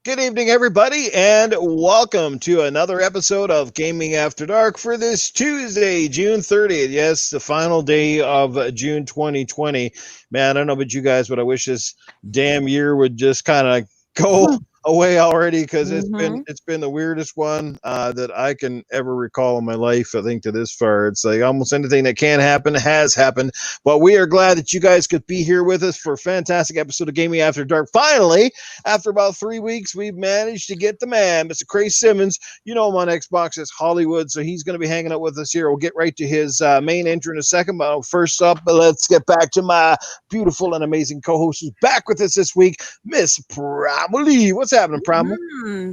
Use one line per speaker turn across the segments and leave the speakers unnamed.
Good evening, everybody, and welcome to another episode of Gaming After Dark for this Tuesday, June 30th. Yes, the final day of June 2020. Man, I don't know about you guys, but I wish this damn year would just kind of go away already because
Mm-hmm.
it's been the weirdest one that I can ever recall in my life. I think to this far, it's like almost anything that can happen has happened. But we are glad that you guys could be here with us for a fantastic episode of Gaming After Dark. Finally, after about 3 weeks, we've managed to get the man, Mr. Craig Simmons. You know him on Xbox as Hollywood, so he's going to be hanging out with us here. We'll get right to his main intro in a second. But first up, let's get back to my beautiful and amazing co-host who's back with us this week, Miss Primal. What's happening, Primal?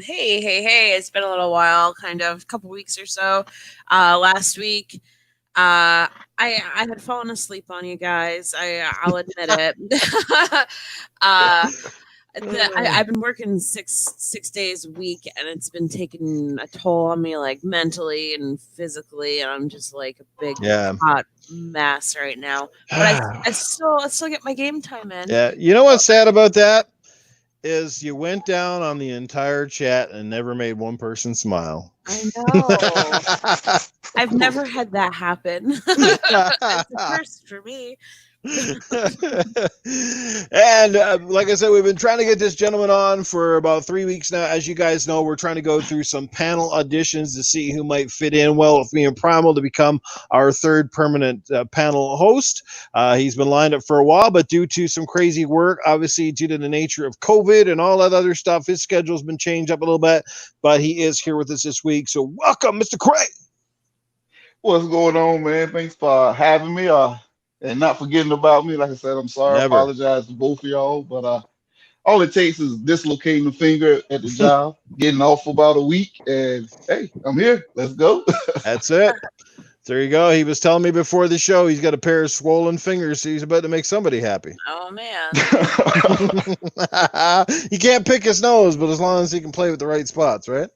Hey. It's been a little while, kind of, a couple weeks or so. Last week, I had fallen asleep on you guys. I'll admit it. uh, I've been working six days a week, and it's been taking a toll on me, like mentally and physically. And I'm just like a big
Yeah.
hot mess right now. But I still get my game time in.
Yeah. You know what's sad about that? Is you went down on the entire chat and never made one person smile.
I know. I've never had that happen. It's a first for me.
And like I said, we've been trying to get this gentleman on for about 3 weeks now. As you guys know, we're trying to go through some panel auditions to see who might fit in well with me and Primal to become our third permanent panel host. He's been lined up for a while, but due to some crazy work, obviously due to the nature of COVID and all that other stuff, his schedule's been changed up a little bit, but he is here with us this week. So welcome, Mr. Craig.
What's going on, man? Thanks for having me, and not forgetting about me. Like I said, I'm sorry. I
Never.
apologize to both of y'all, but all it takes is dislocating the finger at the job, getting off for about a week, and hey, I'm here. Let's go.
That's it. There you go. He was telling me before the show he's got a pair of swollen fingers, so he's about to make somebody happy.
Oh man.
He can't pick his nose, but as long as he can play with the right spots, right?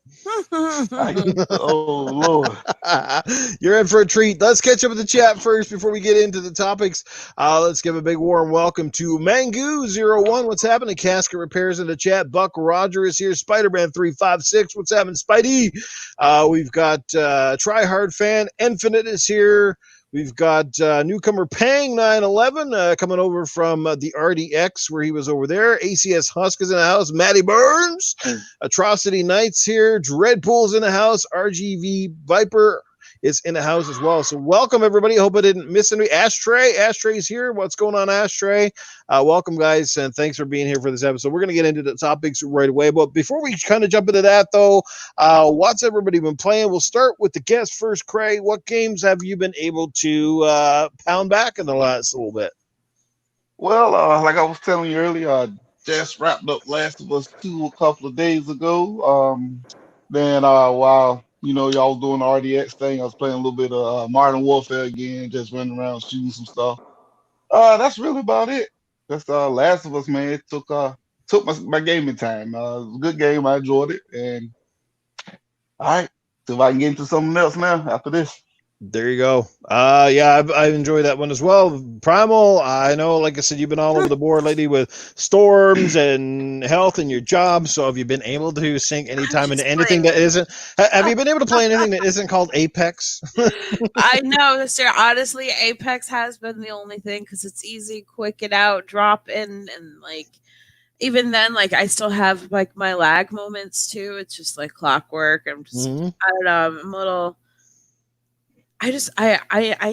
Oh Lord.
You're in for a treat. Let's catch up with the chat first before we get into the topics. Let's give a big warm welcome to Mangu01. What's happening? Casket Repairs in the chat. Buck Roger is here. Spider-Man 356. What's happening? Spidey. We've got Try Hard Fan. Infinite is here. We've got newcomer Pang 911 coming over from the RDX where he was over there. ACS Husk is in the house. Matty Burns. Atrocity Knights here. Dreadpool's in the house. RGV Viper is in the house as well. So welcome, everybody. Hope I didn't miss any. Ashtray's here. What's going on, Ashtray? Welcome, guys, and thanks for being here for this episode. We're going to get into the topics right away. But before we kind of jump into that, though, what's everybody been playing? We'll start with the guest first, Craig. What games have you been able to pound back in the last little bit?
Well, like I was telling you earlier, I just wrapped up Last of Us 2 a couple of days ago. Then while y'all was doing the RDX thing, I was playing a little bit of Modern Warfare again, just running around shooting some stuff. That's really about it. That's Last of Us, man. It took my gaming time. It was a good game. I enjoyed it. And all right, see if I can get into something else now after this.
There you go. Yeah, I enjoy that one as well. Primal, I know, like I said, you've been all over the board lately with storms and health and your job. So have you been able to sink any time into anything that isn't? Have you been able to play anything that isn't called Apex?
I know, sir. Honestly, Apex has been the only thing because it's easy, quick it out, drop in, and like even then, like I still have like my lag moments too. It's just like clockwork. I don't know. I'm a little. I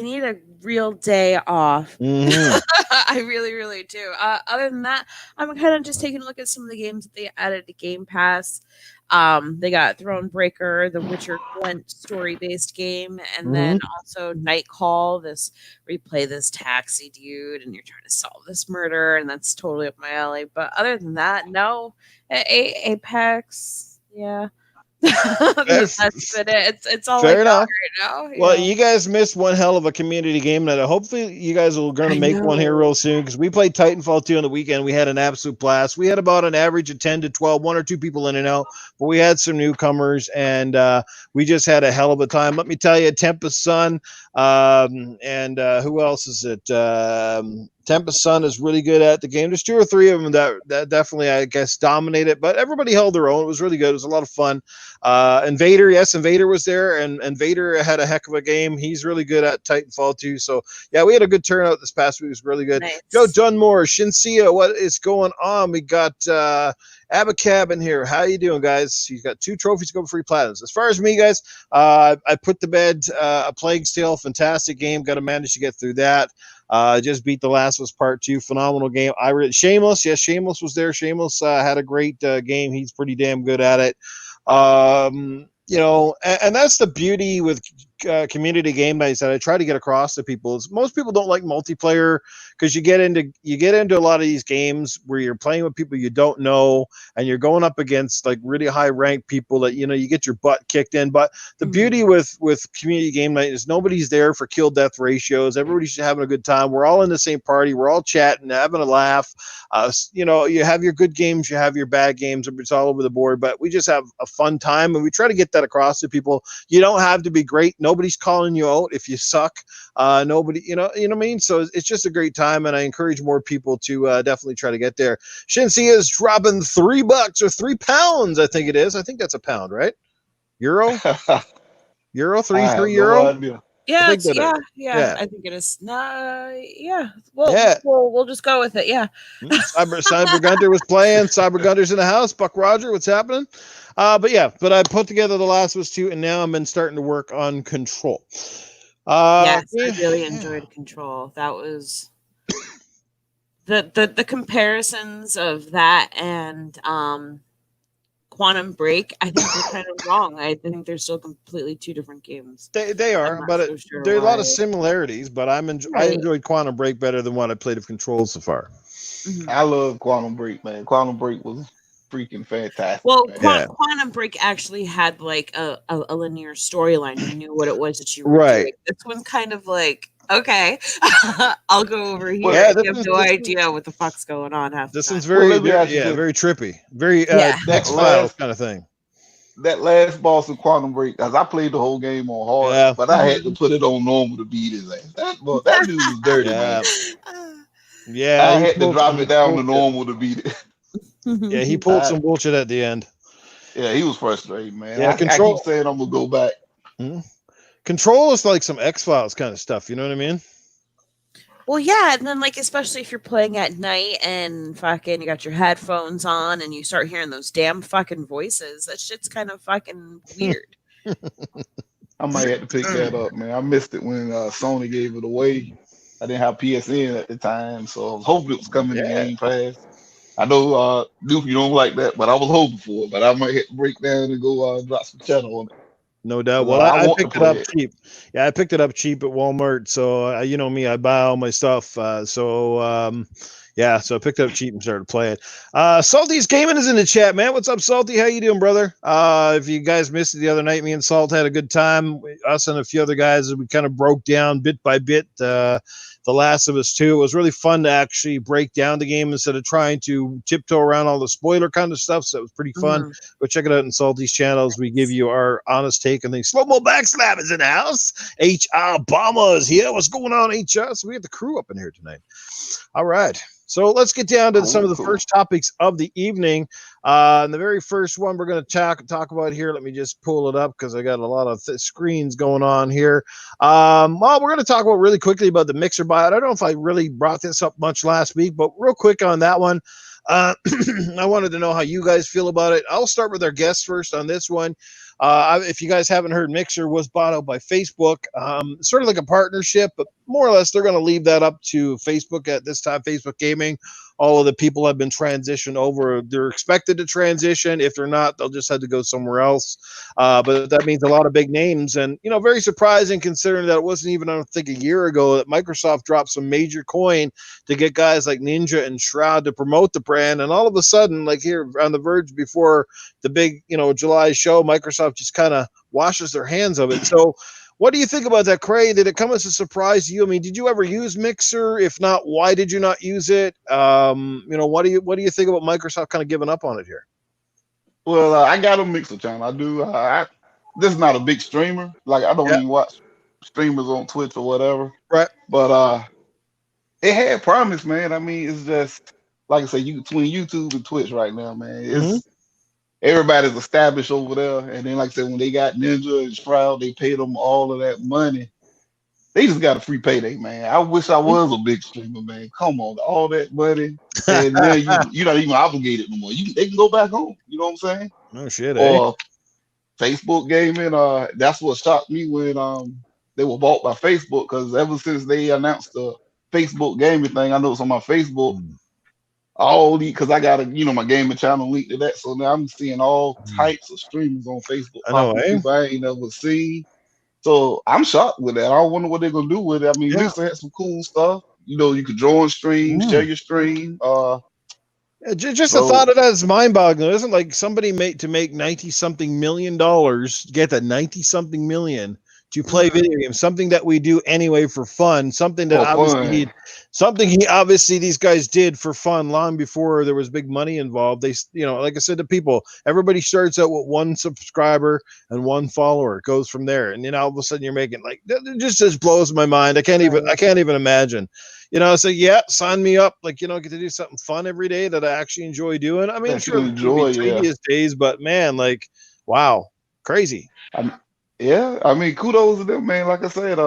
need a real day off.
Mm-hmm.
I really, really do. Other than that, I'm kind of just taking a look at some of the games that they added to Game Pass. They got Thronebreaker, the Witcher Gwent story-based game, and then also Night Call, this where you play this taxi dude and you're trying to solve this murder, and that's totally up my alley. But other than that, no. Apex, yeah. That's been it. It's all I
Fair
got
enough.
right now.
Well, you guys missed one hell of a community game night. Hopefully, you guys are going to
I
make one here
know.
real soon because we played Titanfall 2 on the weekend. We had an absolute blast. We had about an average of 10 to 12, one or two people in and out, but we had some newcomers, and we just had a hell of a time. Let me tell you, Tempest Sun, and who else is it? Tempest Sun is really good at the game. There's two or three of them that definitely, I guess, dominated, but everybody held their own. It was really good. It was a lot of fun. Invader, yes, Invader was there, and Invader had a heck of a game. He's really good at Titanfall too. So yeah, we had a good turnout this past week. It was really good.
Nice.
Joe Dunmore, Shinsia, what is going on? We got Abacab in here. How you doing, guys? He's got 2 trophies to go for free platinums. As far as me, guys, I put to bed A Plague's Tale. Fantastic game. Got to manage to get through that. Just beat The Last of Us Part 2. Phenomenal game. I read Shameless. Yes, Shameless was there. Shameless had a great game. He's pretty damn good at it. And that's the beauty with community game nights that I try to get across to people is most people don't like multiplayer because you get into a lot of these games where you're playing with people you don't know and you're going up against like really high ranked people that you get your butt kicked in. But the beauty with community game night is nobody's there for kill death ratios. Everybody's having a good time. We're all in the same party. We're all chatting, having a laugh. You have your good games, you have your bad games. It's all over the board, but we just have a fun time and we try to get that across to people. You don't have to be great. Nobody's calling you out if you suck. Nobody, you know what I mean? So it's just a great time, and I encourage more people to definitely try to get there. Shinsi is dropping $3 or £3, I think it is. I think that's a pound, right? Euro? Euro? Three euro?
No idea.
Yeah,
I think
yeah. I think it is. Yeah. We'll just go with it. Yeah.
Cyber Gunter was playing. Cyber Gunter's in the house. Buck Roger, what's happening? But I put together The Last of Us 2, and now I've been starting to work on Control.
Yes, I really enjoyed Control. That was the comparisons of that and Quantum Break. I think they're kind of wrong. I think they're still completely 2 different games.
They are, but there are a lot of similarities. But I enjoyed Quantum Break better than what I played of Control so far.
Mm-hmm.
I love Quantum Break, man. Quantum Break was freaking fantastic.
Well, Quantum Break actually had like a linear storyline. You knew what it was that you were doing. This one's kind of like, okay, I'll go over here.
Well,
you have no idea what the fuck's going on.
This one's very trippy, very X-Files kind of thing.
That last boss of Quantum Break, because I played the whole game on hard, but I had to put it on normal to beat his ass. That dude was dirty, man.
Yeah,
I had to drop it down to normal to beat it.
Yeah, he pulled some bullshit at the end.
Yeah, he was frustrated, man.
Yeah,
I keep saying I'm gonna go back.
Control is like some X-Files kind of stuff. You know what I mean?
Well, yeah, and then like especially if you're playing at night and fucking you got your headphones on and you start hearing those damn fucking voices, that shit's kind of fucking weird.
I might have to pick that up, man. I missed it when Sony gave it away. I didn't have PSN at the time, so I was hoping it was coming to Game Pass. I know Duke, you don't like that, but I was hoping for it. But I might hit break down and go drop some channel on it.
No doubt. Well, I picked it up cheap. Yeah, I picked it up cheap at Walmart. So you know me, I buy all my stuff. So I picked it up cheap and started playing. Salty's Gaming is in the chat, man. What's up, Salty? How you doing, brother? If you guys missed it the other night, me and Salt had a good time. Us and a few other guys, we kind of broke down bit by bit The Last of Us 2. It was really fun to actually break down the game instead of trying to tiptoe around all the spoiler kind of stuff. So it was pretty fun. Go check it out in Salty's channels. We give you our honest take on things. Slow-mo backslap is in the house. HR Obama is here. What's going on, HR? So we have the crew up in here tonight. All right. So let's get down to some of the first topics of the evening. And the very first one we're going to talk about here, let me just pull it up because I got a lot of screens going on here. We're going to talk about really quickly about the Mixer buyout. I don't know if I really brought this up much last week, but real quick on that one. I wanted to know how you guys feel about it. I'll start with our guests first on this one. If you guys haven't heard, Mixer was bought out by Facebook, sort of like a partnership, but more or less they're going to leave that up to Facebook at this time. Facebook Gaming, all of the people have been transitioned over. They're expected to transition. If they're not, they'll just have to go somewhere else. But that means a lot of big names, and very surprising considering that it wasn't even, I don't think, a year ago that Microsoft dropped some major coin to get guys like Ninja and Shroud to promote the brand, and all of a sudden, like here on the verge before the big, July show, Microsoft just kind of washes their hands of it. So what do you think about that, Craig? Did it come as a surprise to you? I mean, did you ever use Mixer? If not, why did you not use it? What do you think about Microsoft kind of giving up on it here?
Well, I got a Mixer channel. I do. This is not a big streamer. Like I don't
Yeah,
even watch streamers on Twitch or whatever.
right.
But it had promise, man. I mean, it's just like I say, between YouTube and Twitch right now, man.
Mm-hmm.
It's everybody's established over there. And then, like I said, when they got Ninja and Shroud, they paid them all of that money. They just got a free payday, man. I wish I was a big streamer, man. Come on, all that money, and now you're not even obligated no more. They can go back home. You know what I'm saying?
No shit, eh?
Or Facebook gaming. That's what shocked me when they were bought by Facebook, because ever since they announced the Facebook gaming thing, I know it's on my Facebook. All the because I got my gaming channel linked to that, so now I'm seeing all types of streamers on Facebook
I know,
popping up,
eh?
people I ain't never seen. So I'm shocked with that. I don't wonder what they're gonna do with it. I mean,
Yeah.
Mixer had some cool stuff. You could join stream, share your stream.
Just the
So
thought of that is mind-boggling. It isn't like somebody made to make $90-something million, get that 90-something million to play video games, something that we do anyway for fun, something that
for fun,
obviously these guys did for fun long before there was big money involved. They, like I said to people, everybody starts out with one subscriber and one follower. It goes from there, and then all of a sudden you're making like it just blows my mind. I can't even imagine. So yeah, sign me up. Like, get to do something fun every day that I actually enjoy doing. I mean,
that you
sure, there's gonna be
enjoy. Yeah,
tedious days, but man, like, wow, crazy.
I mean, kudos to them, man. Like I said,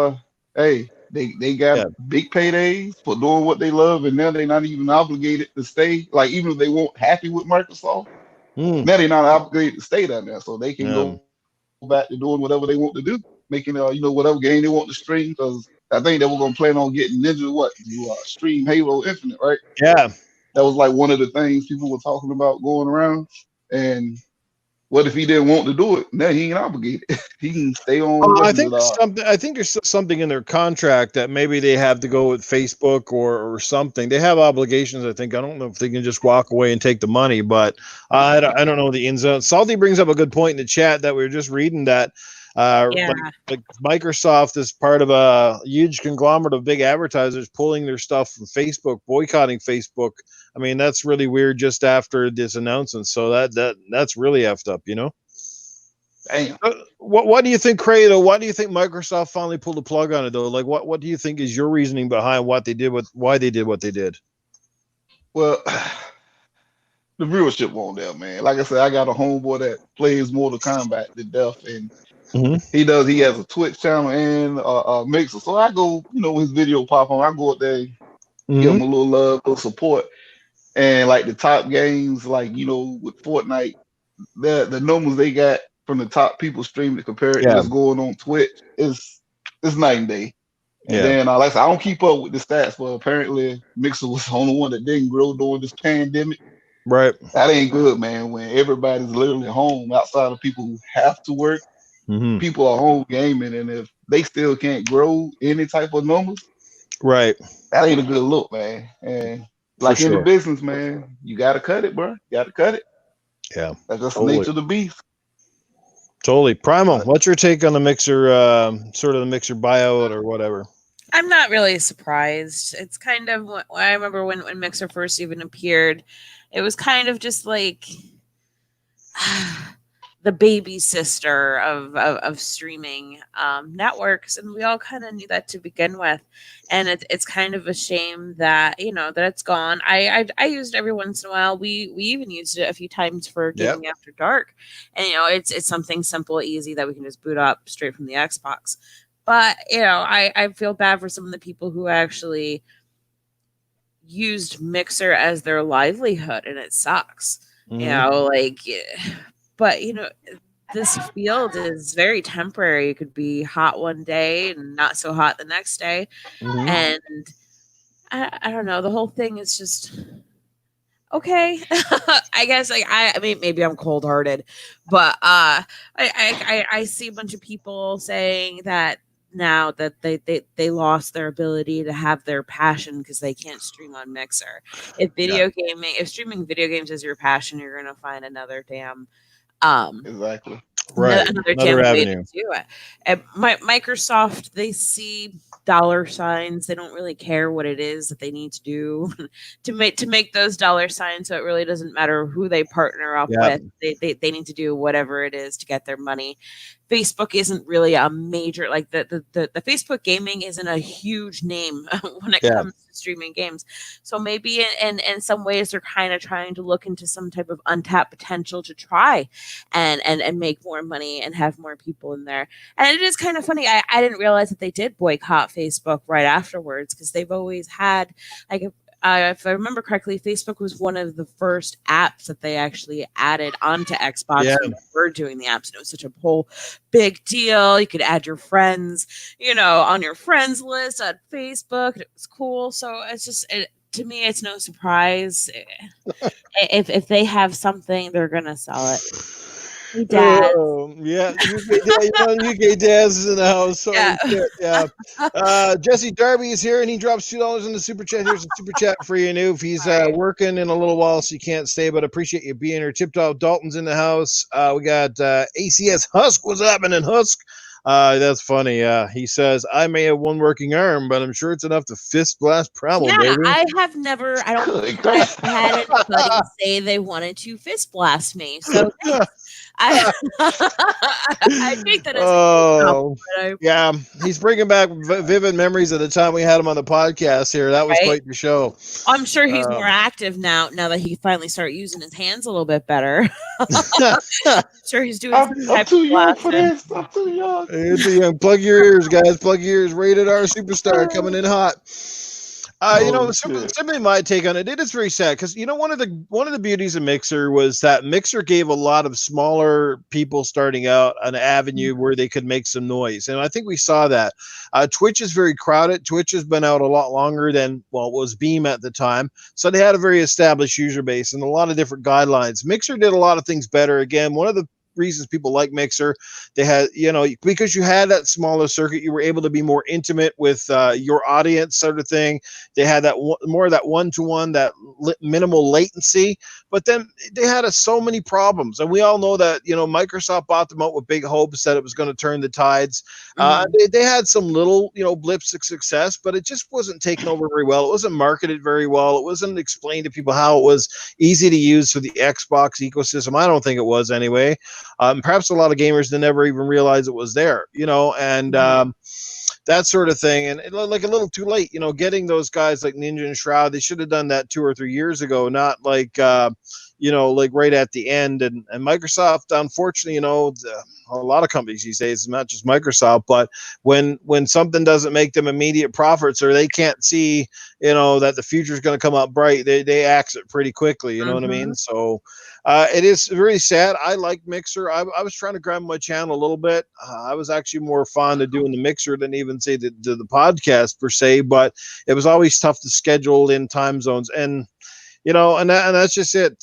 hey, they got
Yeah.
big paydays for doing what they love, and now they're not even obligated to stay. Like even if they weren't happy with Microsoft, now they're not obligated to stay down there, so they can go back to doing whatever they want to do, making whatever game they want to stream. Because I think they were gonna plan on getting Ninja to stream Halo Infinite, right?
Yeah.
That was like one of the things people were talking about going around. And what if he didn't want to do it? Now he ain't obligated. He can stay on. What
I
is
think
it?
something. I think there's something in their contract that maybe they have to go with Facebook or something. They have obligations. I think. I don't know if they can just walk away and take the money, but I don't know the ins and outs. Salty brings up a good point in the chat that we were just reading that.
Yeah.
Like Microsoft is part of a huge conglomerate of big advertisers pulling their stuff from Facebook, boycotting Facebook. I mean, that's really weird just after this announcement. So that's really effed up,
Damn.
What do you think, Craig? Why do you think Microsoft finally pulled the plug on it, though? Like, what do you think is your reasoning behind why they did what they did?
Well, the viewership won't there, man. Like I said, I got a homeboy that plays Mortal Kombat to death, and he has a Twitch channel and a Mixer. So I go, when his video pop on, I go up there, give him a little love, a little support. And like the top games, like with Fortnite, the numbers they got from the top people streaming to compare it to just going on Twitch is night and day. And then like I said, I don't keep up with the stats, but apparently Mixer was the only one that didn't grow during this pandemic.
Right.
That ain't good, man. When everybody's literally home outside of people who have to work, people are home gaming, and if they still can't grow any type of numbers,
right,
that ain't a good look, man. And like in the business, man, you gotta cut it, bro. You gotta cut it.
Yeah,
that's just the nature of the beast.
Totally. Primal, what's your take on the Mixer, sort of the Mixer buyout or whatever?
I'm not really surprised. It's kind of I remember when Mixer first even appeared, it was kind of just like the baby sister of streaming networks, and we all kind of knew that to begin with. And it's kind of a shame that that it's gone. I used it every once in a while. We even used it a few times for gaming after dark, and it's something simple, easy that we can just boot up straight from the Xbox. But I feel bad for some of the people who actually used Mixer as their livelihood, and it sucks. But this field is very temporary. It could be hot one day and not so hot the next day.
Mhm.
And I don't know. The whole thing is just okay. I guess I mean maybe I'm cold hearted, but I see a bunch of people saying that now that they lost their ability to have their passion because they can't stream on Mixer.
Yeah.
If streaming video games is your passion, you're gonna find another damn um
Exactly.
Right.
another
Another
damn way to
avenue.
do it. And Microsoft, they see dollar signs. They don't really care what it is that they need to do to make those dollar signs. So it really doesn't matter who they partner up
Yeah.
with. They need to do whatever it is to get their money. Facebook isn't really a major like the Facebook gaming isn't a huge name when it
Yeah.
comes to streaming games. So maybe in some ways they're kind of trying to look into some type of untapped potential to try and make more money and have more people in there. And it is kind of funny. I didn't realize that they did boycott Facebook right afterwards because they've always had like if I remember correctly, Facebook was one of the first apps that they actually added onto Xbox
Yeah.
when they were doing the apps. And it was such a whole big deal. You could add your friends, on your friends list on Facebook. It was cool. So it's just to me, it's no surprise if they have something, they're gonna sell it. Hey, Dad.
Oh, yeah, UK Daz is in the house. Sorry,
Yeah.
shit, yeah. Jesse Darby is here, and he drops $2 in the super chat. Here's a super chat for you, Noof. He's working in a little while, so you can't stay, but appreciate you being here. Tip Top Dalton's in the house. We got ACS Husk. What's happening, Husk? That's funny. He says, I may have one working arm, but I'm sure it's enough to fist blast Prowl,
Yeah,
baby.
I don't
Good
think
God.
I've had anybody say they wanted to fist blast me. So thanks. I I think that is a good
Oh,
compliment.
yeah. He's bringing back vivid memories of the time we had him on the podcast here. That was
Right?
quite the show.
I'm sure he's more
Um,
active now that he finally started using his hands a little bit better. Sure he's doing some
I'm
type of
too young for
blasting.
this. I'm too young.
It's a young. Plug your ears, guys. Plug your ears. Rated R superstar coming in hot.
Oh shit.
Simply my take on it. It is very sad because one of the beauties of Mixer was that Mixer gave a lot of smaller people starting out an avenue where they could make some noise, and I think we saw that. Twitch is very crowded. Twitch has been out a lot longer than it was Beam at the time, so they had a very established user base and a lot of different guidelines. Mixer did a lot of things better. Again, one of the reasons people like Mixer, they had, because you had that smaller circuit, you were able to be more intimate with your audience, sort of thing. They had that more of that one-to-one, that minimal latency, but then they had so many problems, and we all know that Microsoft bought them out with big hopes that it was going to turn the tides.
Mhm.
They had some little blips of success, but it just wasn't taken over very well. It wasn't marketed very well. It wasn't explained to people how it was easy to use for the Xbox ecosystem. I don't think it was anyway. Perhaps a lot of gamers didn't ever even realize it was there, and that sort of thing. And like a little too late, getting those guys like Ninja and Shroud, they should have done that 2 or 3 years ago, not like, like right at the end. And Microsoft, unfortunately, a lot of companies these days, not just Microsoft, but when something doesn't make them immediate profits or they can't see, that the future is going to come up bright, they exit pretty quickly. You know what I mean?
Mhm.
So it is very sad. I like Mixer. I was trying to grab my channel a little bit. I was actually more fond of doing the Mixer than even say the podcast per se, but it was always tough to schedule in time zones. And, and that's just it.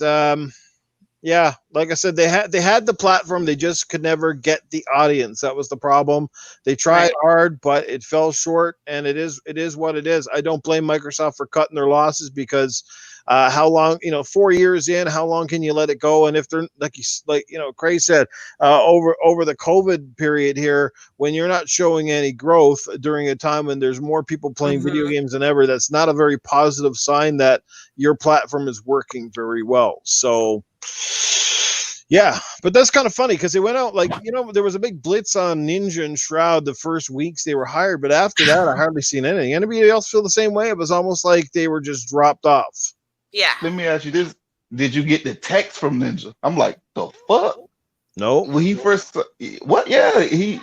Yeah, like I said, they had the platform. They just could never get the audience. That was the problem. They tried
Right.
hard, but it fell short. And it is what it is. I don't blame Microsoft for cutting their losses because how long? 4 years in, how long can you let it go? And if they're Craig said, over the COVID period here, when you're not showing any growth during a time when there's more people playing video
Mhm.
games than ever, that's not a very positive sign that your platform is working very well. So. Yeah, but that's kind of funny because they went out there was a big blitz on Ninja and Shroud the first weeks they were hired, but after that I hardly seen anything. Anybody else feel the same way? It was almost like they were just dropped off.
Yeah.
Let me ask you this: did you get the text from Ninja? I'm like, the fuck?
No,
When he first, what? Yeah, it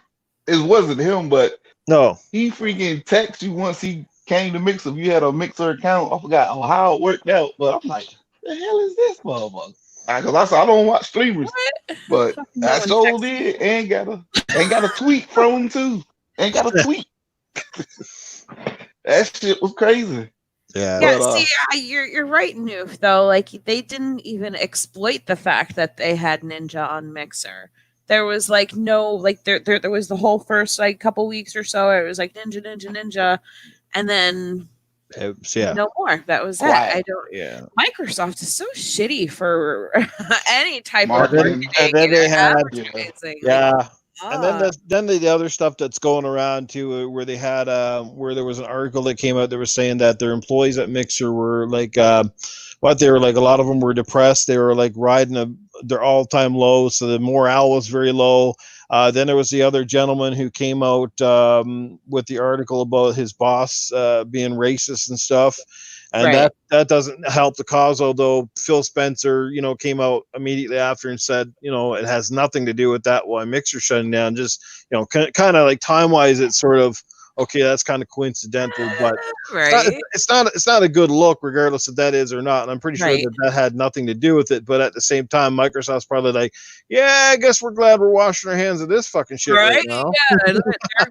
wasn't him, but
no.
he freaking texted you once he came to Mixer. If you had a Mixer account, I forgot how it worked out, but I'm like, the hell is this motherfucker? Because I said I don't watch streamers,
What?
but
Fucking no
I
one
so
texts me.
did and got a tweet from him too. Ain't got a tweet. That shit was crazy.
Yeah.
Yeah,
But
see, you're right, Noof. Though, like they didn't even exploit the fact that they had Ninja on Mixer. There was like no, like there was the whole first like couple weeks or so. It was like Ninja, Ninja, Ninja, and then
Yeah.
no more. That was it.
quiet
I don't.
Yeah.
Microsoft is so shitty for any type of
marketing.
And
marketing
then
and
they had
Yeah.
advertising. Like,
yeah. And then
ah,
the other stuff that's going around too, where they had where there was an article that came out that was saying that their employees at Mixer were like what they were like a lot of them were depressed. They were like riding their all time low, so the morale was very low. Then there was the other gentleman who came out with the article about his boss being racist and stuff, and
right,
that doesn't help the cause. Although Phil Spencer, came out immediately after and said, it has nothing to do with that. Why Mixer shutting down? Just kind of like time wise, it's sort of okay. That's kind of coincidental, but it's not.
right,
It's not a good look, regardless if that is or not. And I'm pretty sure
right,
that had nothing to do with it. But at the same time, Microsoft's probably like, yeah, I guess we're glad we're washing our hands of this fucking shit right
right.
now.
Yeah, there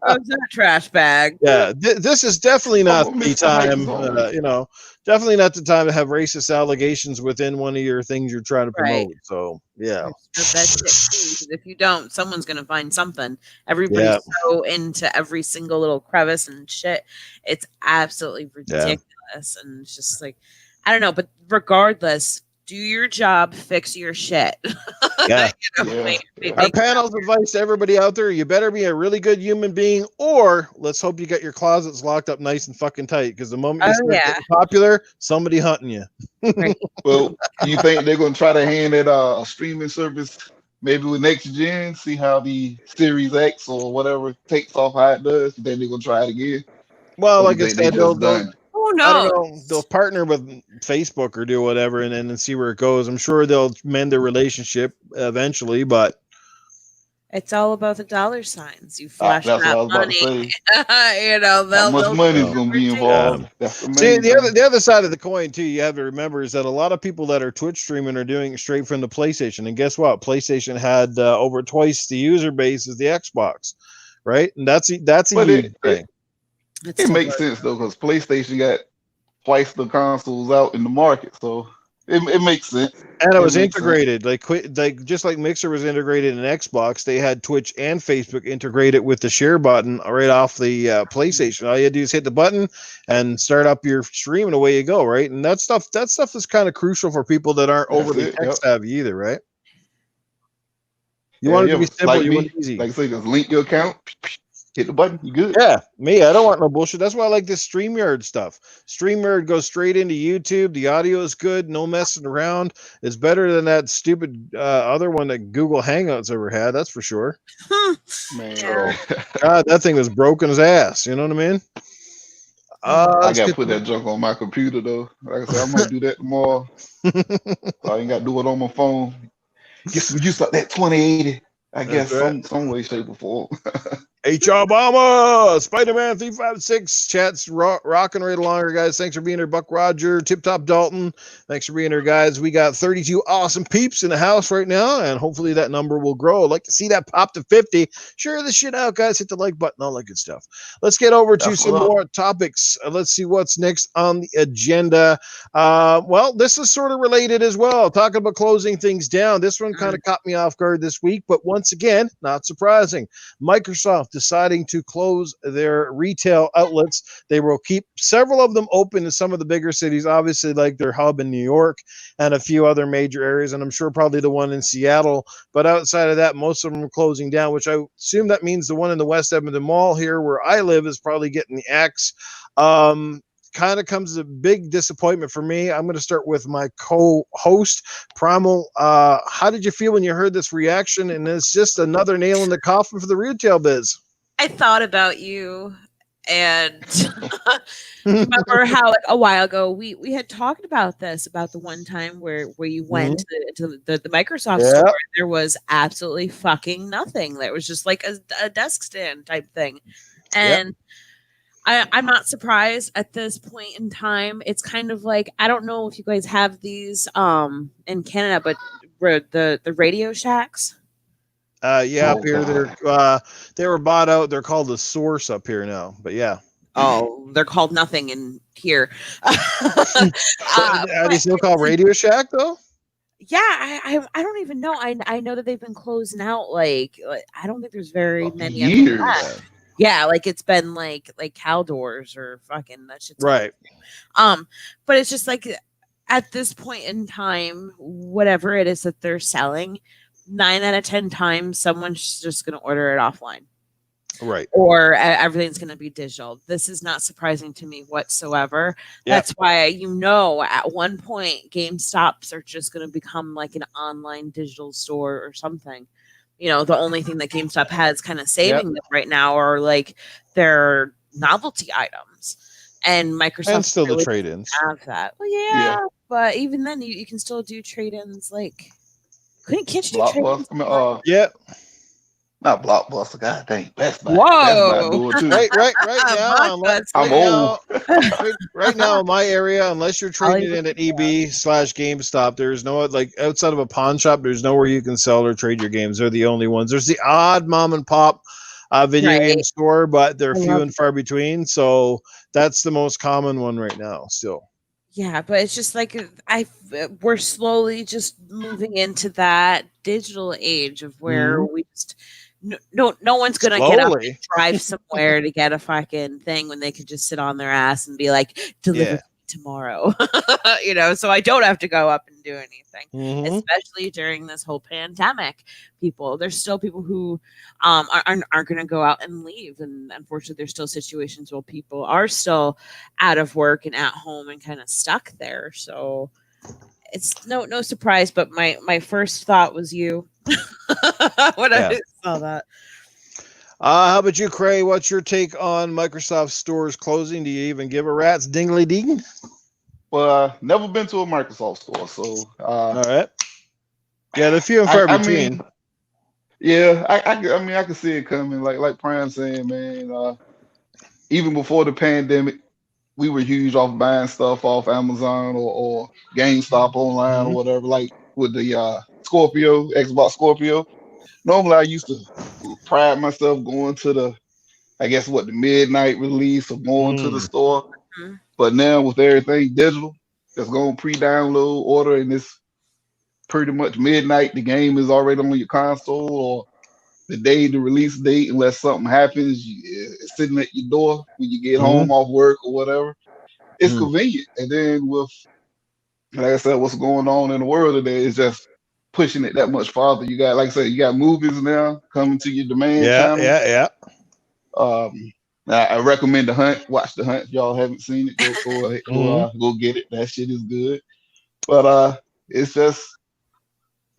goes that trash bag.
Yeah, this is definitely
I'm
not
gonna
the
miss the hype
time.
zone.
Definitely not the time to have racist allegations within one of your things you're trying to
Right.
promote. So yeah,
Scrub that shit clean, 'cause if you don't, someone's gonna find something. Everybody's
yeah,
so into every single little crevice and shit. It's absolutely
yeah,
ridiculous, and it's just like I don't know. But regardless, do your job, fix your shit.
yeah.
Yeah. Yeah.
Our
Make
panel's advice to everybody out there: you better be a really good human being, or let's hope you got your closets locked up nice and fucking tight. Because the moment you
oh
start
yeah,
getting popular, somebody hunting you.
right.
Well, you think they're gonna try to hand it a streaming service maybe with next gen, see how the Series X or whatever takes off, how it does, then they're gonna try it again?
Well,
Or you
like I
think they
said,
just
they'll
done?
Who
I don't
knows?
know. They'll partner with Facebook or do whatever, and then see where it goes. I'm sure they'll mend their relationship eventually, but
It's all about the dollar signs. You flash
That's what
that
I was about to
money,
say. How much
they'll
money
do
is
well,
gonna be
everything.
yeah.
involved? That's the
See,
main thing.
the other side of the coin too, you have to remember is that a lot of people that are Twitch streaming are doing it straight from the PlayStation, and guess what? PlayStation had over twice the user base as the Xbox, right? And that's a
But
huge
it it,
thing.
It
it
still
makes
blows.
sense though, because PlayStation got twice the consoles out in the market, so it makes sense.
And it
It
was
makes sense.
integrated, like just like Mixer was integrated in Xbox, they had Twitch and Facebook integrated with the share button right off the PlayStation. All you had to do is hit the button and start up your stream, and away you go, right? And that stuff is kind of crucial for people that aren't
That's
overly
it.
tech
Yep.
savvy either, right? You
Yeah,
want it to
yeah.
be
It's
simple,
like
you want
me.
it easy.
Like I say, just link your account, hit the button, you good.
Yeah, me, I don't want no bullshit. That's why I like this StreamYard stuff. StreamYard goes straight into YouTube. The audio is good, no messing around. It's better than that stupid other one that Google Hangouts ever had. That's for sure.
Yeah.
Man,
God, that thing was broken as ass. You know what I mean?
I
Let's
gotta
get
put that junk on my computer though. Like I said, I might do that tomorrow. So I ain't got to do it on my phone. Get some use of that 2080. I
That's
guess
right.
some way, shape, or form.
HR Obama, Spider-Man 356, chat's rocking right along here, guys. Thanks for being here, Buck Roger, Tip Top Dalton. Thanks for being here, guys. We got 32 awesome peeps in the house right now, and hopefully that number will grow. I'd like to see that pop to 50. Share this shit out, guys. Hit the like button, all that good stuff. Let's get over to
That's
some
what up.
more topics. Let's see what's next on the agenda. Well, this is sort of related as well. Talking about closing things down. This one kind of caught me off guard this week, but once again, not surprising. Microsoft deciding to close their retail outlets. They will keep several of them open in some of the bigger cities, obviously, like their hub in New York and a few other major areas, and I'm sure probably the one in Seattle. But outside of that, most of them are closing down, which I assume that means the one in the West Edmonton Mall here, where I live, is probably getting the axe. Kind of comes as a big disappointment for me. I'm going to start with my co-host, Primal. How did you feel when you heard this reaction? And it's just another nail in the coffin for the retail biz.
I thought about you and remember how like a while ago we had talked about this about the one time where you went to the Microsoft
Yeah.
store and there was absolutely fucking nothing. There was just like a desk stand type thing. And I'm not surprised at this point in time. It's kind of like I don't know if you guys have these in Canada, but the Radio Shacks.
Yeah, up
Oh
here
God.
they were bought out. They're called the Source up here now. But yeah,
Oh, they're called nothing in here.
are they
But
still called Radio Shack though?
yeah, I don't even know. I know that they've been closing out. Like I don't think there's very many of them
Years.
left. Yeah, like it's been like Caldors or fucking that shit's closed.
Right.
But it's just like at this point in time, whatever it is that they're selling, 9 out of 10 times someone's just going to order it offline.
Right.
Or everything's going to be digital. This is not surprising to me whatsoever.
Yep.
That's why, at one point, GameStops are just going to become like an online digital store or something. The only thing that GameStop has kind of saving them right now are like their novelty items. And Microsoft
And still the
really
trade-ins.
doesn't have that. Well, yeah, but even then, you can still do trade-ins. Like, can't you do trade-ins?
Blockbuster.
Yeah.
Not Blockbuster. God dang, Best Buy.
Whoa.
Best Buy do it too.
Right now,
I'm old.
right now in my area, unless you're trading in at EB/GameStop, there's no like outside of a pawn shop. There's nowhere you can sell or trade your games. They're the only ones. There's the odd mom and pop video game store, but they're few and far between. So that's the most common one right now. Still.
Yeah, but it's just like we're slowly just moving into that digital age of where we just no one's gonna get up and drive somewhere to get a fucking thing when they could just sit on their ass and be like, deliver tomorrow. So I don't have to go up and do anything. Especially during this whole pandemic. There's still people who aren't gonna go out and leave, and unfortunately there's still situations where people are still out of work and at home and kind of stuck there. So it's no surprise, but my first thought was you when I saw that.
How about you, Cray? What's your take on Microsoft stores closing? Do you even give a rat's dingly ding?
Well, never been to a Microsoft store, so
all right. Yeah, they're few and far between.
I can see it coming. Like Prime saying, man. Even before the pandemic, we were huge off buying stuff off Amazon or GameStop online or whatever. Like with the Xbox Scorpio. Normally, I used to pride myself going to the midnight release or going to the store. But now with everything digital, it's going to pre-download, order, and it's pretty much midnight. The game is already on your console or the release date, unless something happens, it's sitting at your door when you get home off work or whatever. It's convenient. And then with, like I said, what's going on in the world today is just pushing it that much farther. You got, like I said, you got movies now coming to your demand channel.
Yeah.
I recommend The Hunt. Watch The Hunt. If y'all haven't seen it, go get it. That shit is good. But it's just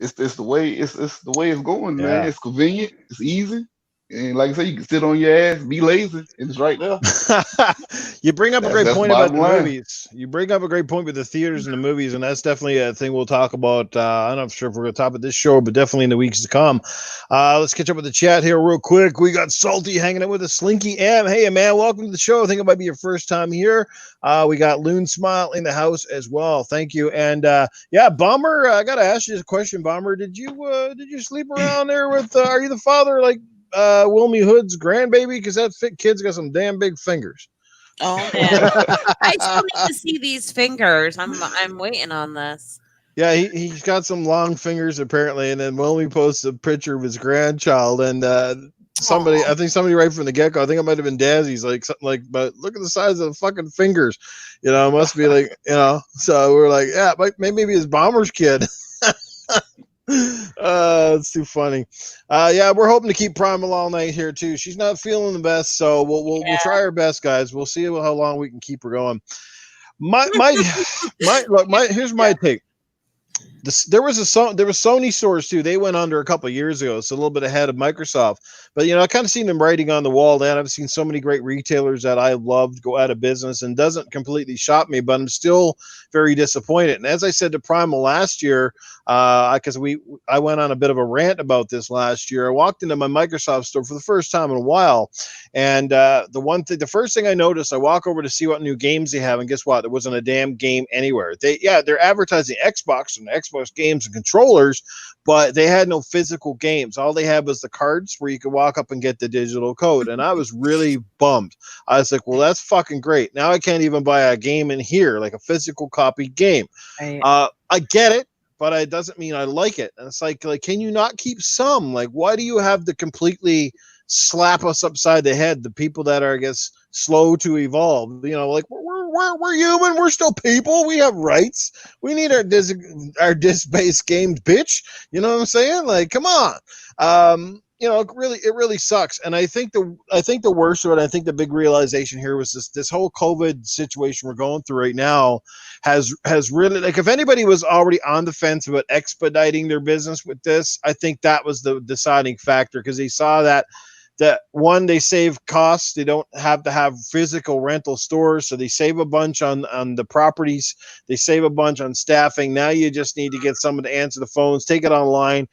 it's the way it's the way it's going, man. It's convenient. It's easy. And like I said, you can sit on your ass, be lazy, and it's right there.
You bring up a great point about the movies. You bring up a great point with the theaters and the movies, and that's definitely a thing we'll talk about. I'm not sure if we're going to top of this show, but definitely in the weeks to come. Let's catch up with the chat here real quick. We got Salty hanging out with us. Slinky M. Hey, man, welcome to the show. I think it might be your first time here. We got Loon Smile in the house as well. Thank you. And Bomber, I got to ask you this question, Bomber. Did you sleep around there with, are you the father, like, Wilmy Hood's grandbaby? Because that kid's got some damn big fingers.
Oh man, I still need to see these fingers. I'm waiting on this.
Yeah, he's got some long fingers apparently, and then Wilmy posts a picture of his grandchild, and I think somebody right from the get-go, I think it might have been Dazzy's, like something like, but look at the size of the fucking fingers, it must be like, so we're like, yeah, maybe his Bomber's kid. It's too funny. We're hoping to keep Primal all night here too. She's not feeling the best, so we'll try our best, guys. We'll see how long we can keep her going. Here's my take. There was Sony stores too. They went under a couple of years ago, so a little bit ahead of Microsoft. But I kind of seen them writing on the wall. Then I've seen so many great retailers that I loved go out of business, and doesn't completely shock me. But I'm still very disappointed. And as I said to Primal last year, because I went on a bit of a rant about this last year. I walked into my Microsoft store for the first time in a while, and the first thing I noticed, I walk over to see what new games they have, and guess what? There wasn't a damn game anywhere. They're advertising Xbox and Xbox games and controllers, but they had no physical games. All they had was the cards where you could walk up and get the digital code. And I was really bummed. I was like, well, that's fucking great. Now I can't even buy a game in here, like a physical copy game.
Right.
I get it, but it doesn't mean I like it. And it's like, can you not keep some? Like, why do you have to completely slap us upside the head? The people that are, I guess, slow to evolve. You know, like we're human. We're still people. We have rights. We need our disc-based games, bitch. You know what I'm saying? Like, come on. You know, it really sucks. And I think the worst of it, I think the big realization here was this whole COVID situation we're going through right now has really, like, if anybody was already on the fence about expediting their business with this, I think that was the deciding factor, because they saw that one, they save costs. They don't have to have physical rental stores, so they save a bunch on the properties. They save a bunch on staffing. Now you just need to get someone to answer the phones, take it online,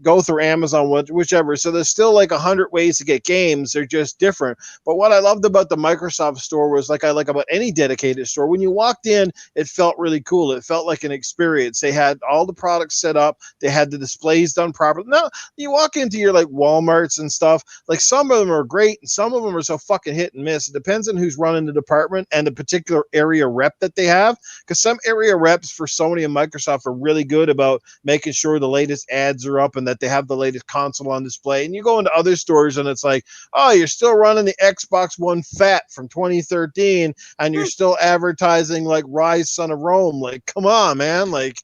go through Amazon, whichever. So there's still like 100 ways to get games. They're just different. But what I loved about the Microsoft store was, like I like about any dedicated store, when you walked in, it felt really cool. It felt like an experience. They had all the products set up. They had the displays done properly. Now you walk into your like Walmarts and stuff, like some of them are great and some of them are so fucking hit and miss. It depends on who's running the department and the particular area rep that they have, because some area reps for Sony and Microsoft are really good about making sure the latest ads are up and that they have the latest console on display. And you go into other stores and it's like, oh, you're still running the Xbox One Fat from 2013 and you're still advertising like Rise Son of Rome. Like, come on, man. Like,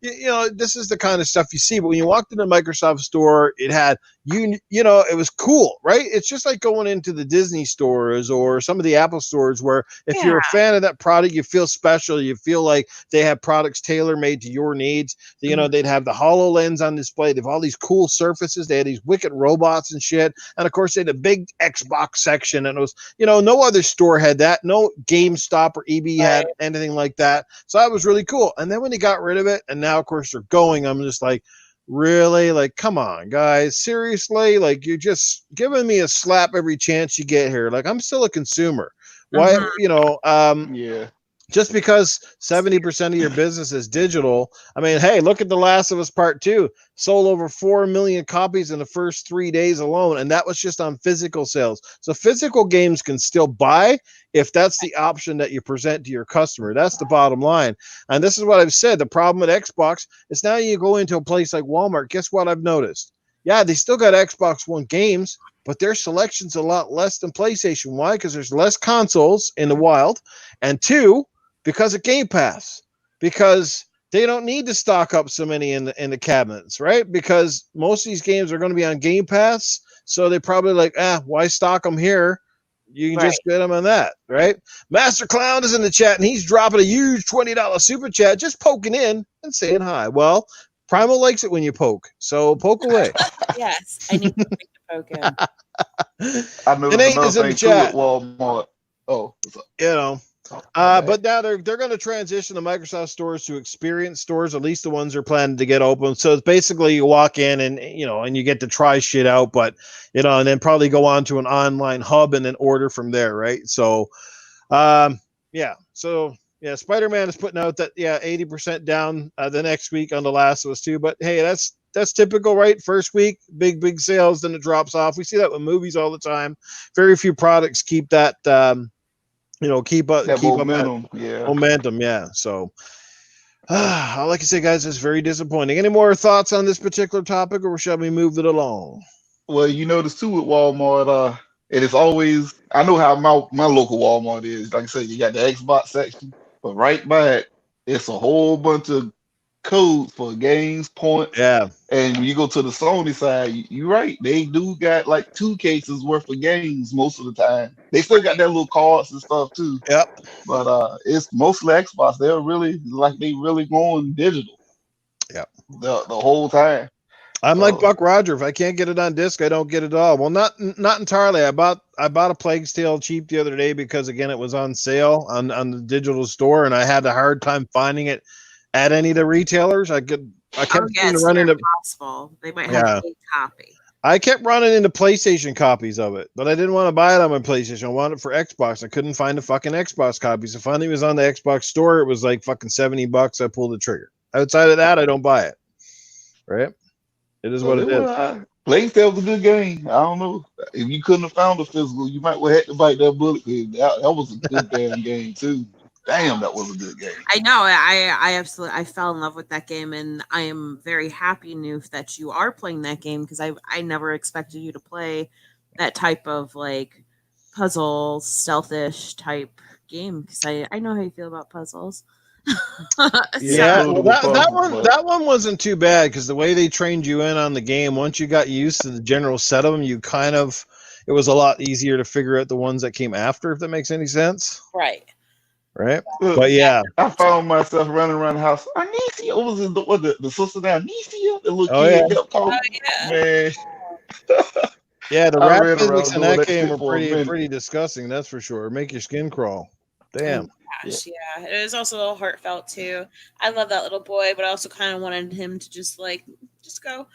you know, this is the kind of stuff you see. But when you walked into the Microsoft store, it had, you know, it was cool, right? It's just like going into the Disney stores or some of the Apple stores, where if you're a fan of that product, you feel special. You feel like they have products tailor made to your needs. You know, they'd have the HoloLens on display. They have all these cool surfaces. They had these wicked robots and shit. And of course, they had a big Xbox section. And it was, you know, no other store had that. No GameStop or EB had anything like that. So that was really cool. And then when they got rid of it, and now, of course, they're going, I'm just like, really? Like, come on, guys. Seriously? Like, you're just giving me a slap every chance you get here. Like, I'm still a consumer. Why, you know,
Yeah.
just because 70% of your business is digital. I mean, hey, look at The Last of Us Part 2. Sold over 4 million copies in the first 3 days alone, and that was just on physical sales. So physical games can still buy if that's the option that you present to your customer. That's the bottom line. And this is what I've said. The problem with Xbox is now you go into a place like Walmart. Guess what I've noticed? Yeah, they still got Xbox One games, but their selection's a lot less than PlayStation. Why? Because there's less consoles in the wild. And two, because of Game Pass, because they don't need to stock up so many in the cabinets, right? Because most of these games are going to be on Game Pass, so they probably like, why stock them here? You can just get them on that, right? Master Clown is in the chat, and he's dropping a huge $20 super chat, just poking in and saying hi. Well, Primal likes it when you poke, so poke away.
Yes, I need to poke in.
I know
Nate
another
is in
thing
the
too
chat.
at Walmart. Oh,
You know.
my
But
bad.
now they're going to transition the Microsoft stores to experience stores, at least the ones they're planning to get open. So it's basically you walk in and, you know, and you get to try shit out, but, you know, and then probably go on to an online hub and then order from there, right? So, yeah. So, yeah, Spider-Man is putting out that, 80% down the next week on The Last of Us 2. But, hey, that's typical, right? First week, big sales, then it drops off. We see that with movies all the time. Very few products keep that you know, keep up
Momentum.
momentum. Yeah. So, all I can say, guys, is very disappointing. Any more thoughts on this particular topic, or shall we move it along?
Well, you notice too with Walmart, and it's always, I know how my local Walmart is. Like I said, you got the Xbox section, but right by it, it's a whole bunch of codes for games, points.
Yeah.
And when you go to the Sony side, you're right. They do got like 2 cases worth of games most of the time. They still got their little cards and stuff too.
Yep.
But it's mostly Xbox. They're really like they really going digital.
Yep.
The whole time.
I'm like
So
Buck Roger. If I can't get it on disc, I don't get it at all. Well, not entirely. I bought a Plague's Tale cheap the other day because, again, it was on sale on the digital store, and I had a hard time finding it at any of the retailers. I kept running into
possible. They might have a copy.
I kept running into PlayStation copies of it, but I didn't want to buy it on my PlayStation. I wanted it for Xbox. I couldn't find the fucking Xbox copies. So finally it was on the Xbox store. It was like fucking $70. I pulled the trigger. Outside of that, I don't buy it. Right? It is
So
what
it
it is.
was Blade Tale was a good game. I don't know if you couldn't have found a physical, you might well have to bite that bullet. 'Cause that was a good damn game too. Damn, that was a good game.
I know. I absolutely I fell in love with that game, and I am very happy, Noof, that you are playing that game because I never expected you to play that type of like puzzle stealthish type game because I know how you feel about puzzles.
Yeah,
So
Yeah, well,
including with puzzles, but
that one wasn't too bad because the way they trained you in on the game, once you got used to the general set of them, you kind of it was a lot easier to figure out the ones that came after, if that makes any sense,
right.
right?
look,
But yeah,
I found myself running around the house. Anicia, what was it? The sister now, Anicia, the little
oh yeah,
kid kept
Oh
calling.
yeah.
Man,
yeah. The
I
rat
ran
physics
around
in
doing
that
that
game
shit
were
for a minute.
pretty disgusting. That's for sure. Make your skin crawl.
Oh
Damn.
Yeah.
gosh, yeah. It was also a little heartfelt too. I love that little boy, but I also kind of wanted him to just go.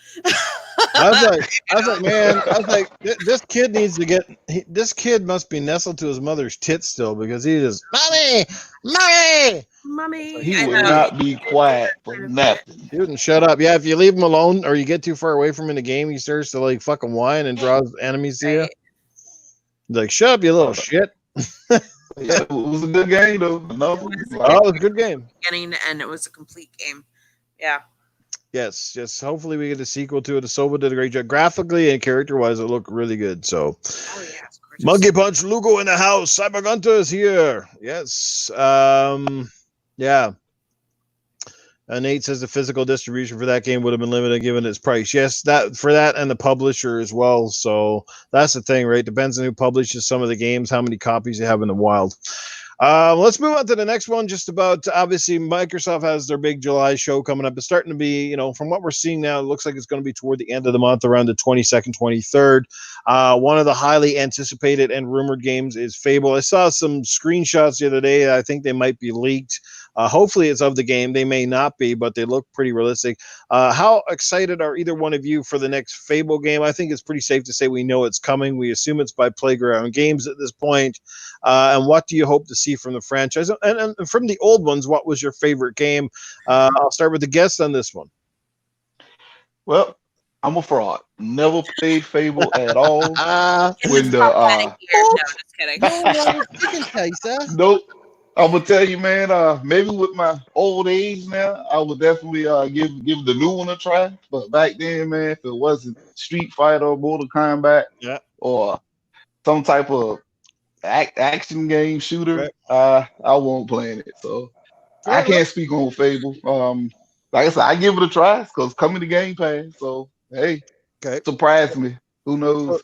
I was like,
You
man, I was like, this kid needs to get. This kid must be nestled to his mother's tits still because he just, mommy, mommy.
Mommy,
He
I
would
know.
not be quiet for
Kind of it.
nothing.
He wouldn't shut up. Yeah, if you leave him alone or you get too far away from him in the game, he starts to like fucking whine and draws enemies to you.
Right.
He's like, shut up, you little
But
shit.
yeah, it was a good game though. Another
It
one.
was a
Oh,
Like,
it was a good game.
beginning to end. It was a complete game. Yeah.
Yes, yes. Hopefully we get a sequel to it. Asoba did a great job. Graphically and character wise, it looked really good. So
Oh yeah, it's gorgeous.
Monkey Punch Lugo in the house. Cyberpunk is here. Yes. Yeah. Nate says the physical distribution for that game would have been limited given its price. Yes, that for that and the publisher as well. So that's the thing, right? Depends on who publishes some of the games, how many copies they have in the wild. Let's move on to the next one. Just about obviously, Microsoft has their big July show coming up. It's starting to be, from what we're seeing now, it looks like it's going to be toward the end of the month, around the 22nd, 23rd. One of the highly anticipated and rumored games is Fable. I saw some screenshots the other day. I think they might be leaked. Hopefully, it's of the game. They may not be, but they look pretty realistic. How excited are either one of you for the next Fable game? I think it's pretty safe to say we know it's coming. We assume it's by Playground Games at this point. And what do you hope to see from the franchise? And from the old ones, what was your favorite game? I'll start with the guest on this one.
well, I'm a fraud. Never played Fable at all.
Get
When
this
the
pop out of here. No, just kidding.
nope. I'm gonna tell you, man. Maybe with my old age now, I would definitely give the new one a try. But back then, man, if it wasn't Street Fighter or Mortal Kombat
Yeah.
or some type of action game shooter,
Right.
I won't playing it. So
Fair
I
enough.
can't speak on Fable. Like I said, I give it a try because coming to Game Pass. So hey,
Okay.
surprise me. Who knows?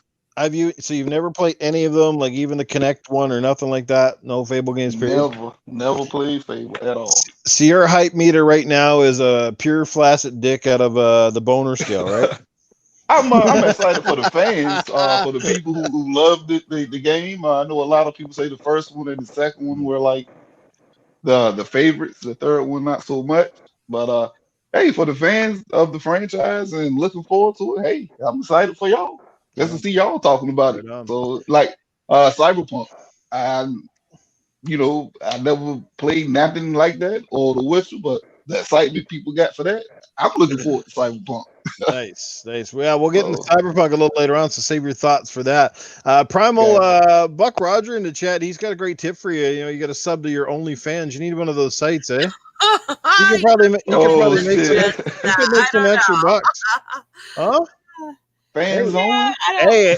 So you've never played any of them, like even the Connect one or nothing like that? No Fable games, period.
Never played Fable at all.
So your hype meter right now is a pure flaccid dick out of the boner scale, right?
I'm excited for the fans, for the people who love the game. I know a lot of people say the first one and the second one were like the favorites. The third one not so much. But hey, for the fans of the franchise and looking forward to it, hey, I'm excited for y'all. Just to see y'all talking about it.
Right on.
So like Cyberpunk, I I never played nothing like that or The Witcher, but the excitement people got for that, I'm looking forward to Cyberpunk.
Nice. Well, we'll get into
So
Cyberpunk a little later on, so save your thoughts for that. Primal
gotcha.
Buck Roger in the chat, he's got a great tip for you. You got to sub to your OnlyFans. You need one of those sites, eh? You could probably make
Oh
make some.
shit.
You could make some extra bucks, huh?
Fans only?
Hey,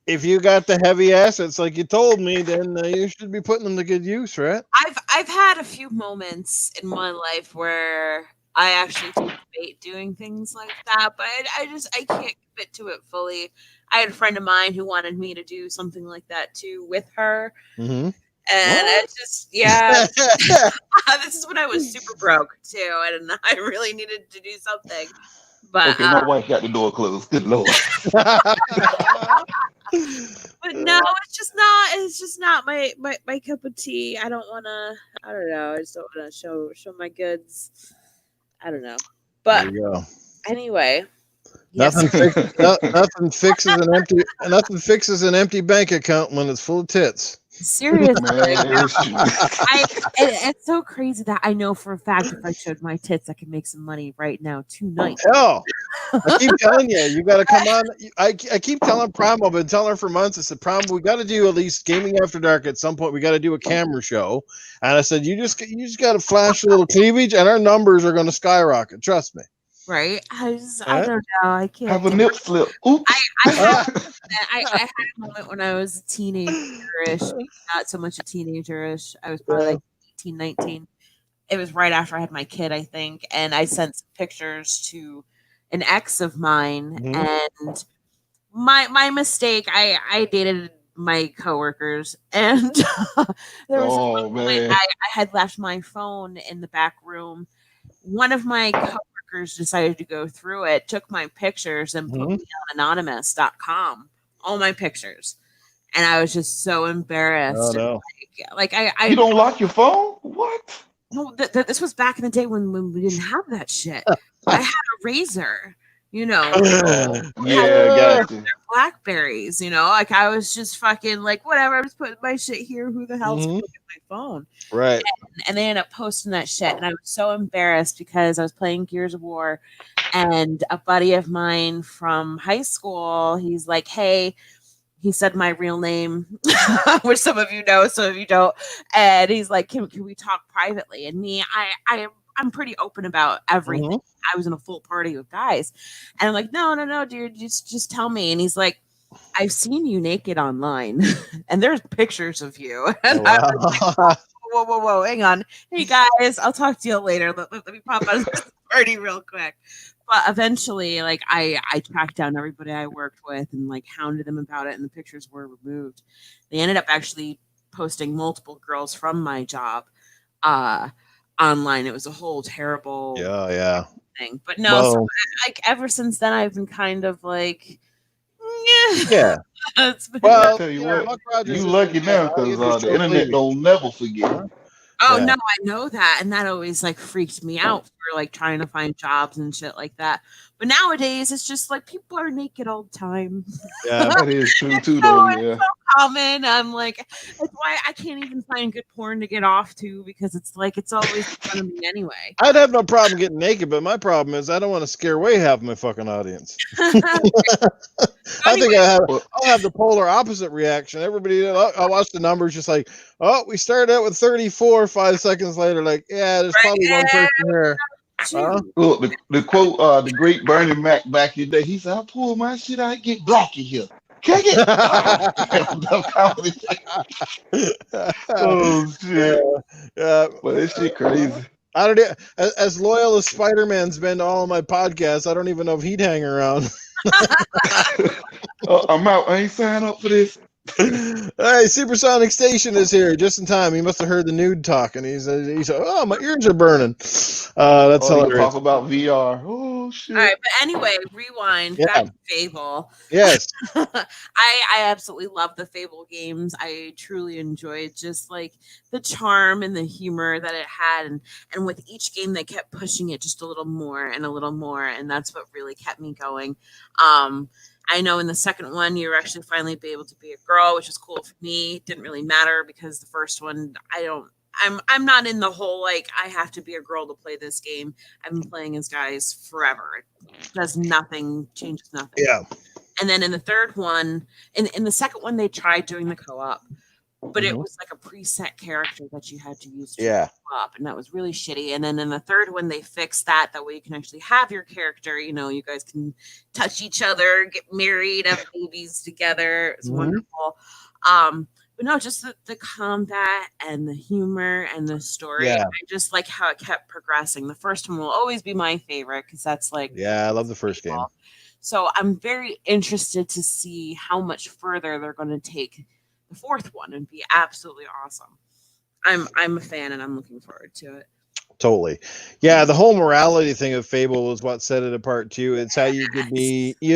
if you got the heavy assets like you told me, then you should be putting them to good use, right?
I've had a few moments in my life where I actually take bait doing things like that, but I can't commit to it fully. I had a friend of mine who wanted me to do something like that too with her,
Mm-hmm.
and it's just this is when I was super broke too, and I really needed to do something. But
Okay, my wife got the door closed. Good lord.
but no, it's just not my cup of tea. I don't wanna I don't know, I just don't wanna show my goods. I don't know.
There
But
you go.
anyway.
Nothing
Yes.
nothing fixes an empty bank account when it's full of tits.
Seriously,
Man,
it's so crazy that I know for a fact if I showed my tits, I could make some money right now tonight.
Hell, I keep telling you, you got to come on. I keep telling Prom, I've been telling her for months. I said, Prom, we got to do at least Gaming After Dark at some point. We got to do a camera show. And I said, you just got to flash a little cleavage, and our numbers are going to skyrocket. Trust me.
Right? I
Right?
don't know. I can't.
have a nip slip. Oops.
I had a moment when I was a teenager-ish, not so much a teenager-ish. I was probably like 18, 19. It was right after I had my kid, I think, and I sent some pictures to an ex of mine, and my mistake. I dated my coworkers, and there was
Oh
one point
man.
I had left my phone in the back room. One of my coworkers decided to go through it, took my pictures, and put me on anonymous.com, all my pictures. And I was just so embarrassed.
Oh, no.
Like
You
I
don't lock your phone? What?
no, this was back in the day when we didn't have that shit. I had a razor, you know,
Oh,
had
yeah, gotcha.
Blackberries, you know, like I was just fucking like whatever. I'm just putting my shit here. Who the hell's gonna look at my phone?
Right.
And they ended up posting that shit, and I was so embarrassed because I was playing Gears of War, and a buddy of mine from high school, he's like, "Hey." He said my real name, which some of you know, some of you don't. And he's like, "Can we talk privately?" And me, I'm pretty open about everything. I was in a full party with guys, and I'm like, no, dude, just tell me. And he's like, "I've seen you naked online, and there's pictures of you." And I was like, whoa, hang on. Hey guys, I'll talk to you later. Let me pop out of this party real quick. But eventually, like I tracked down everybody I worked with and like hounded them about it, and the pictures were removed. They ended up actually posting multiple girls from my job online. It was a whole terrible
Yeah.
thing. But no, so
Well,
like ever since then, I've been kind of like,
yeah.
it's been
I
Well,
tell you
yeah,
what,
Buck Rogers
you
is
lucky
yeah,
now
all you
because
do is
the
show
internet
cleavage.
don't never forget.
Oh
Yeah.
no, I know that, and that always like freaked me out for like trying to find jobs and shit like that. But nowadays, it's just like people are naked all the time.
Yeah.
That is true too,
So
though.
it's
Yeah.
so common. I'm like, that's why I can't even find good porn to get off to because it's like it's always in front of me anyway.
I'd have no problem getting naked, but my problem is I don't want to scare away half my fucking audience. I think
Anyway,
Well,
I'll have the polar opposite reaction. Everybody, I'll watch the numbers, just like, oh, we started out with 34. 5 seconds later, like, yeah, there's probably one person here. Huh?
shoot.
look, the quote, the great Bernie Mac back in the day, he said, "I pull my shit out, get black in here. Kick it." Oh shit.
yeah.
But this shit crazy.
I don't. As loyal as Spider-Man's been to all of my podcasts, I don't even know if he'd hang around.
I'm out. I ain't signed up for this.
Hey, Supersonic Station is here just in time. He must have heard the nude talk, and he said, "Oh, my ears are burning." That's
Oh, you gonna
hilarious.
talk about VR? Oh
All
shit.
right, but anyway, rewind back
Yeah.
to Fable.
Yes.
I absolutely love the Fable games. I truly enjoyed just like the charm and the humor that it had, and with each game they kept pushing it just a little more and a little more, and that's what really kept me going. I know in the second one you were actually finally be able to be a girl, which was cool for me. It didn't really matter because the first one I'm not in the whole like I have to be a girl to play this game. I've been playing as guys forever. It does nothing, changes nothing.
Yeah.
And then in the third one, in the second one, they tried doing the co-op, but it was like a preset character that you had to use to
Yeah.
co-op, and that was really shitty. And then in the third one, they fixed that. That way you can actually have your character. You know, you guys can touch each other, get married, have babies together. It's wonderful. But no, just the combat and the humor and the story.
Yeah.
I just like how it kept progressing. The first one will always be my favorite because that's like
Yeah, I love the first game.
so I'm very interested to see how much further they're going to take the fourth one and be absolutely awesome. I'm a fan and I'm looking forward to it.
Totally. Yeah, the whole morality thing of Fable was what set it apart too. It's how you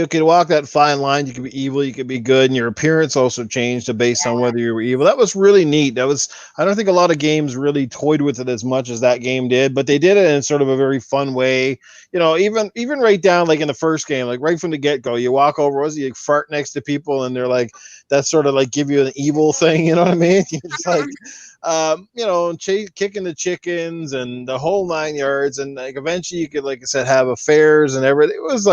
could walk that fine line, you could be evil, you could be good, and your appearance also changed based on whether you were evil. That was really neat. I don't think a lot of games really toyed with it as much as that game did, but they did it in sort of a very fun way. Even right down like in the first game, like right from the get-go, you walk over, you fart next to people and they're like that's sort of like give you an evil thing, you know what I mean? You're just like kicking the chickens and the whole 9 yards. And like eventually you could, like I said, have affairs and everything. It was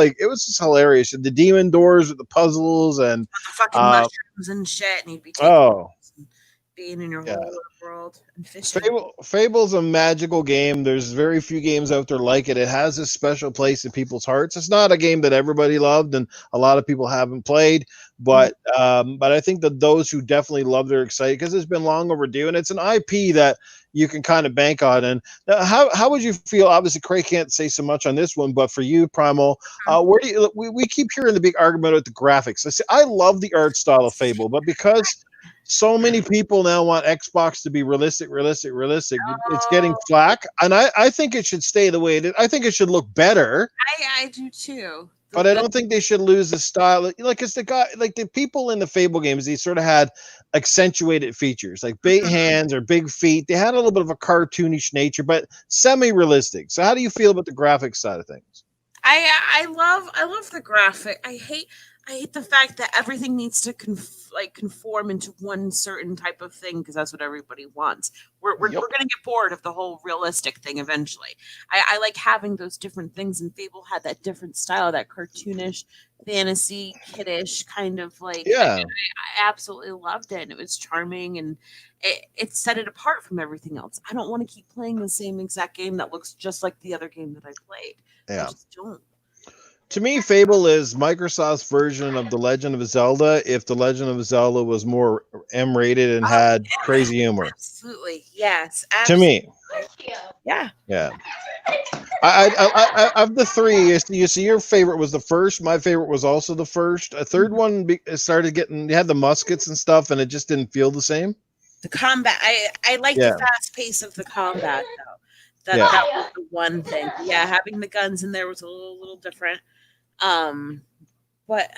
just hilarious. The demon doors with the puzzles and
the fucking mushrooms and shit, and you'd be taking and being in your whole world and fishing.
Fable's a magical game. There's very few games out there like it. It has a special place in people's hearts. It's not a game that everybody loved and a lot of people haven't played. But I think that those who definitely loved it are excited because it's been long overdue, and it's an IP that you can kind of bank on. And how would you feel? Obviously, Craig can't say so much on this one, but for you, Primal, where do you? We keep hearing the big argument with the graphics. I love the art style of Fable, but because so many people now want Xbox to be realistic, it's getting flack, and I think it should stay the way it is. I think it should look better.
I do too.
But I don't think they should lose the style. Like it's the people in the Fable games, they sort of had accentuated features, like big hands or big feet. They had a little bit of a cartoonish nature, but semi-realistic. So how do you feel about the graphics side of things?
I love the graphic. I hate the fact that everything needs to conform into one certain type of thing because that's what everybody wants. We're going to get bored of the whole realistic thing eventually. I like having those different things, and Fable had that different style, that cartoonish, fantasy, kiddish kind of like.
Yeah,
I absolutely loved it, and it was charming, and it set it apart from everything else. I don't want to keep playing the same exact game that looks just like the other game that I played.
Yeah.
I just don't.
To me, Fable is Microsoft's version of The Legend of Zelda if The Legend of Zelda was more M-rated and had crazy humor.
Absolutely. Yes.
Absolutely. To
me. Yeah.
Yeah. I of the three, you see your favorite was the first. My favorite was also the first. A third one started getting, you had the muskets and stuff, and it just didn't feel the same.
The combat, I like the fast pace of the combat, though. That was the one thing. Yeah, having the guns in there was a little different. But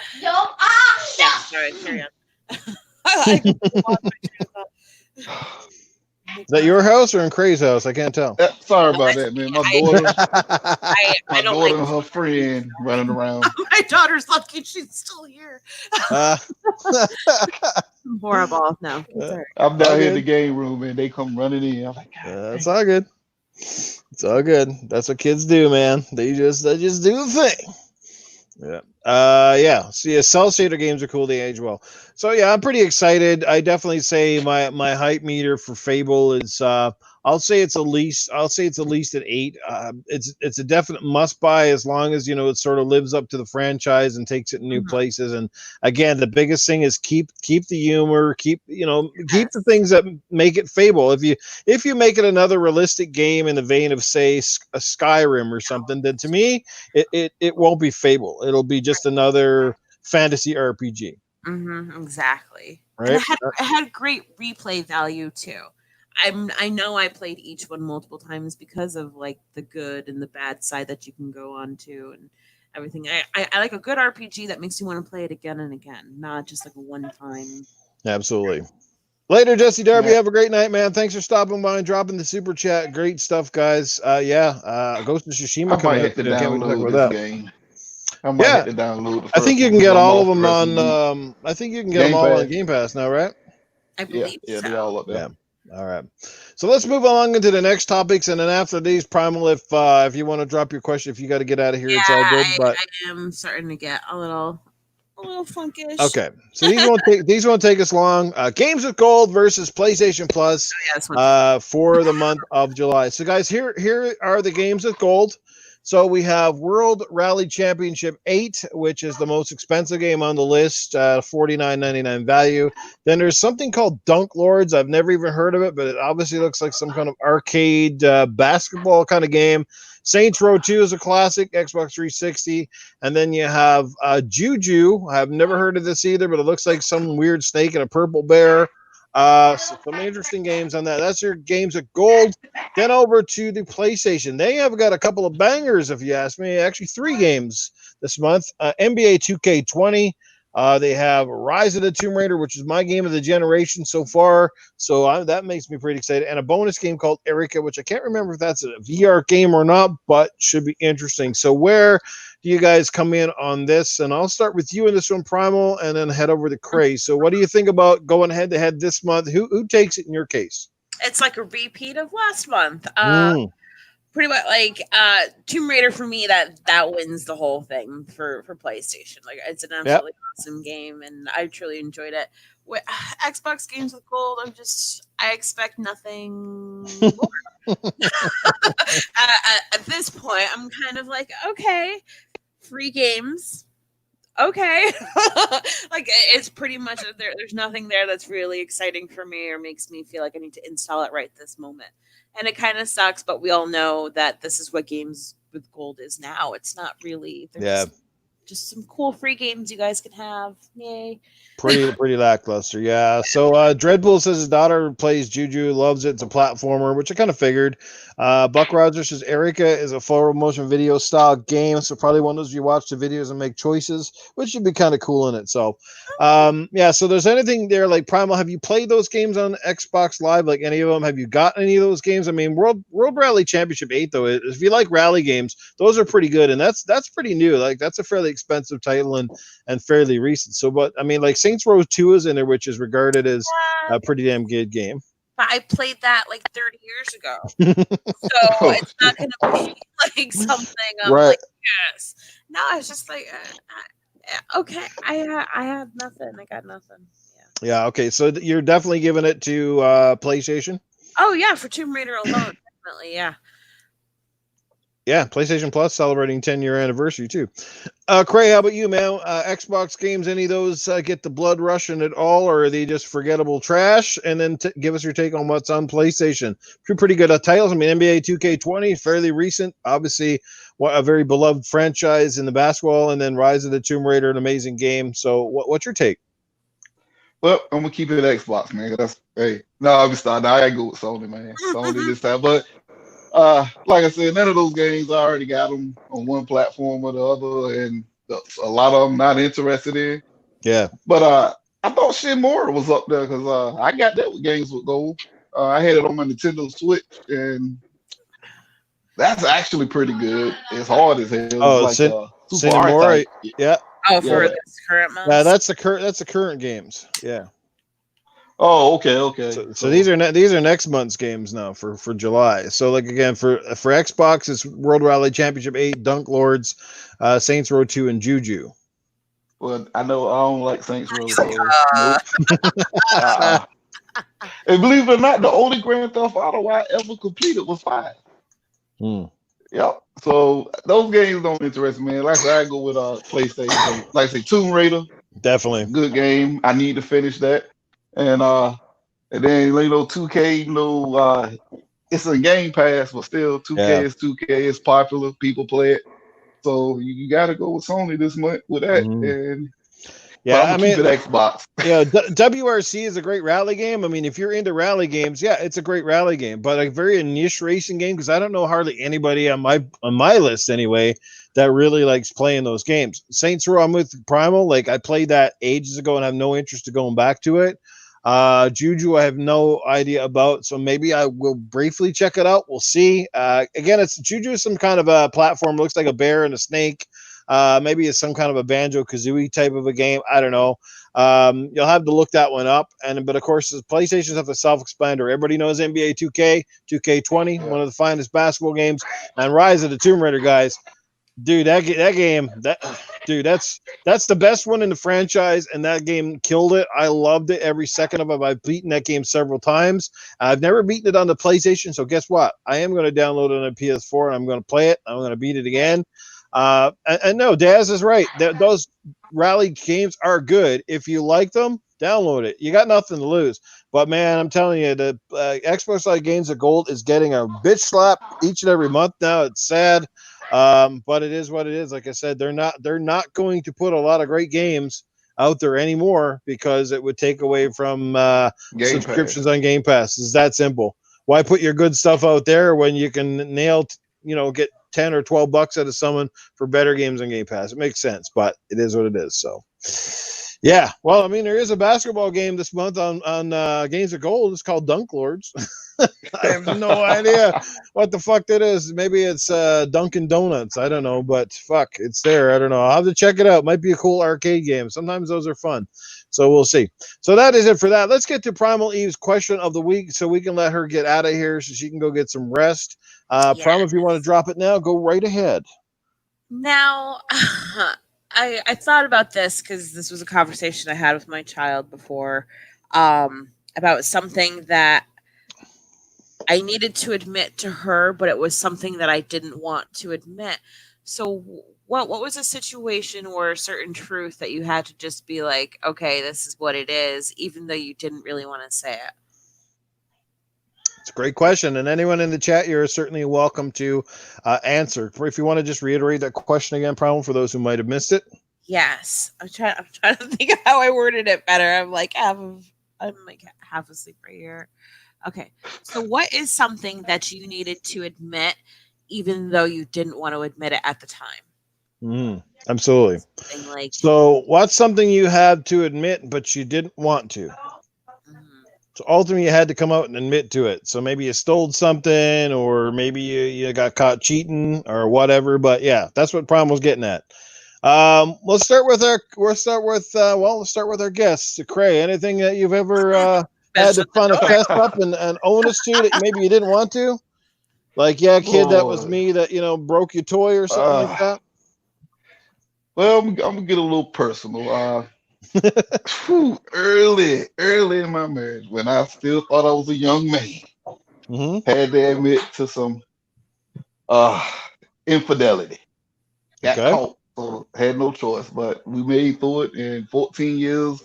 sorry, carry on.
Is that your house or in Cray's house? I can't tell.
Sorry about that, man. My daughter and her friend running around.
My daughter's lucky she's still here. Horrible. No.
I'm down here in the game room and they come running in. I'm like,
it's all good. It's all good. That's what kids do, man. They just do the thing. Yeah. See, cell shaded games are cool. They age well. So yeah, I'm pretty excited. I definitely say my hype meter for Fable is I'll say it's at least at 8. It's a definite must buy as long as it sort of lives up to the franchise and takes it in new places. And again, the biggest thing is keep the humor, keep the things that make it Fable. If you make it another realistic game in the vein of say a Skyrim or something, then to me it won't be Fable. It'll be just another fantasy RPG.
Exactly.
Right.
And it had great replay value too. I know I played each one multiple times because of like the good and the bad side that you can go on to and everything. I like a good RPG that makes you want to play it again and again, not just like a one time.
Absolutely. Later, Jesse Darby. Have a great night, man. Thanks for stopping by and dropping the super chat. Great stuff, guys. Ghost of Tsushima coming out today. Can't wait to talk about that.
Game. I might have to download.
I think you can get all of them on. I think you can get them all on Game Pass now, right?
I believe so.
They're all up there.
Yeah. All right. So let's move along into the next topics, and then after these, Primal, if you want to drop your question, if you got to get out of here, it's all good. But
I am starting to get a little funkish.
Okay, so these won't take us long. Games with Gold versus PlayStation Plus for the month of July. So guys, here are the games with Gold. So we have World Rally Championship 8, which is the most expensive game on the list, $49.99 value. Then there's something called Dunk Lords. I've never even heard of it, but it obviously looks like some kind of arcade basketball kind of game. Saints Row 2 is a classic, Xbox 360. And then you have Juju. I've never heard of this either, but it looks like some weird snake and a purple bear. So some interesting games on that. That's your games at Gold. Then over to the PlayStation. They have got a couple of bangers, if you ask me. Actually, 3 games this month. NBA 2K20. They have Rise of the Tomb Raider, which is my game of the generation so far. So that makes me pretty excited. And a bonus game called Erica, which I can't remember if that's a VR game or not, but should be interesting. So where do you guys come in on this? And I'll start with you in this one, Primal, and then head over to Cray. So what do you think about going head to head this month? Who takes it in your case?
It's like a repeat of last month.
Mm,
Pretty much like Tomb Raider for me, that wins the whole thing for PlayStation. Like, it's an
yep.
absolutely awesome game, and I truly enjoyed it. With Xbox games with gold, I expect nothing more. At this point, I'm kind of like, okay, free games. Okay. Like, it's pretty much there's nothing there that's really exciting for me or makes me feel like I need to install it right this moment. And it kind of sucks, but we all know that this is what games with gold is now. It's not really,
Yeah.
just some cool free games you guys can have. Yay.
Pretty lackluster, yeah. So Dreadpool says his daughter plays Juju, loves it. It's a platformer, which I kind of figured. Buck Rogers says Erica is a full motion video style game, so probably one of those you watch the videos and make choices, which would be kind of cool in it. So, yeah. So there's anything there like Primal? Have you played those games on Xbox Live? Like any of them? Have you got any of those games? I mean, World Rally Championship 8 though, if you like rally games, those are pretty good, and that's pretty new. Like that's a fairly expensive title and fairly recent. So, but I mean, like Saints Row 2 is in there, which is regarded as a pretty damn good game.
But I played that like 30 years ago. So it's not going to be like something I'm
Right.
like, yes. No, it's just like, okay, I have nothing. I got nothing. Yeah.
Yeah. Okay. So you're definitely giving it to PlayStation.
Oh, yeah, for Tomb Raider alone. Definitely, yeah.
Yeah, PlayStation Plus celebrating 10-year anniversary too. Cray, how about you, man? Xbox games, any of those get the blood rushing at all, or are they just forgettable trash? And then give us your take on what's on PlayStation. Pretty good titles. I mean, NBA 2K20, fairly recent, obviously a very beloved franchise in the basketball, and then Rise of the Tomb Raider, an amazing game. So, what's your take?
Well, I'm gonna keep it Xbox, man. No, I'm starting. I gotta go with Sony, man. Sony this time, but like I said, none of those games I already got them on one platform or the other, and a lot of them not interested in.
Yeah,
but I thought Shenmue was up there because I got that with games with gold. I had it on my Nintendo Switch, and that's actually pretty good. It's hard as hell.
Oh,
it's like super
Cinemora, yeah.
Oh, for this current month.
Yeah, that's the current games. Yeah.
Oh, okay.
So these are next month's games now for July. So like again for Xbox, it's World Rally Championship 8, Dunk Lords, Saints Row 2, and Juju.
Well, I know I don't like Saints Row. So nope. And believe it or not, the only Grand Theft Auto I ever completed was 5. Yep. So those games don't interest me, man. Like I said, I go with PlayStation. Like I say, Tomb Raider.
Definitely.
Good game. I need to finish that. And then 2K, it's a Game Pass, but still 2K is 2K. It's popular. People play it. So you got to go with Sony this month with that. And
yeah,
I mean, keep it Xbox.
Yeah, WRC is a great rally game. I mean, if you're into rally games, yeah, it's a great rally game, but a very niche racing game because I don't know hardly anybody on my list anyway that really likes playing those games. Saints Row, I'm with Primal. Like I played that ages ago and have no interest in going back to it. Juju, I have no idea about, so maybe I will briefly check it out. We'll see. Again, it's Juju is some kind of a platform. Looks like a bear and a snake. Maybe it's some kind of a Banjo-Kazooie type of a game. I don't know. You'll have to look that one up. But of course, the PlayStation stuff is self-explanatory. Everybody knows NBA 2K, 2K20, one of the finest basketball games, and Rise of the Tomb Raider, guys. Dude, that's the best one in the franchise, and that game killed it. I loved it every second of it. I've beaten that game several times. I've never beaten it on the PlayStation, so guess what? I am going to download it on a PS4, and I'm going to play it. I'm going to beat it again. And no, Daz is right. Those rally games are good. If you like them, download it. You got nothing to lose. But man, I'm telling you, the Xbox Live Games of Gold is getting a bitch slap each and every month now. It's sad, but it is what it is. Like I said, they're not going to put a lot of great games out there anymore because it would take away from
Game
subscriptions
Pass.
on Game Pass. It's that simple. Why put your good stuff out there when you can get 10 or 12 bucks out of someone for better games on Game Pass? It makes sense, but it is what it is. So, yeah. Well, I mean, there is a basketball game this month on Games of Gold. It's called Dunk Lords. I have no idea what the fuck that is. Maybe it's Dunkin' Donuts. I don't know, but fuck, it's there. I don't know. I'll have to check it out. Might be a cool arcade game. Sometimes those are fun. So we'll see. So that is it for that. Let's get to Primal Eve's question of the week so we can let her get out of here so she can go get some rest. Primal, if you want to drop it now, go right ahead.
Now, I thought about this because this was a conversation I had with my child before about something that I needed to admit to her, but it was something that I didn't want to admit. So what was a situation or a certain truth that you had to just be like, okay, this is what it is, even though you didn't really want to say it?
It's a great question. And anyone in the chat, you're certainly welcome to answer. If you want to just reiterate that question again, Primal, for those who might have missed it.
Yes. I'm trying to think of how I worded it better. I'm like half asleep right here. Okay. So what is something that you needed to admit, even though you didn't want to admit it at the time?
Absolutely. So what's something you had to admit, but you didn't want to? So ultimately you had to come out and admit to it. So maybe you stole something, or maybe you got caught cheating or whatever. But yeah, that's what Primal's getting at. Let's start with our guests. Cray, anything that you've ever had to kind of fess up and own us to that maybe you didn't want to? Like, yeah, kid, that was me that, broke your toy or something like that?
Well, I'm gonna get a little personal. Early in my marriage, when I still thought I was a young man, had to admit to some infidelity. Got caught, so had no choice. But we made through it in 14 years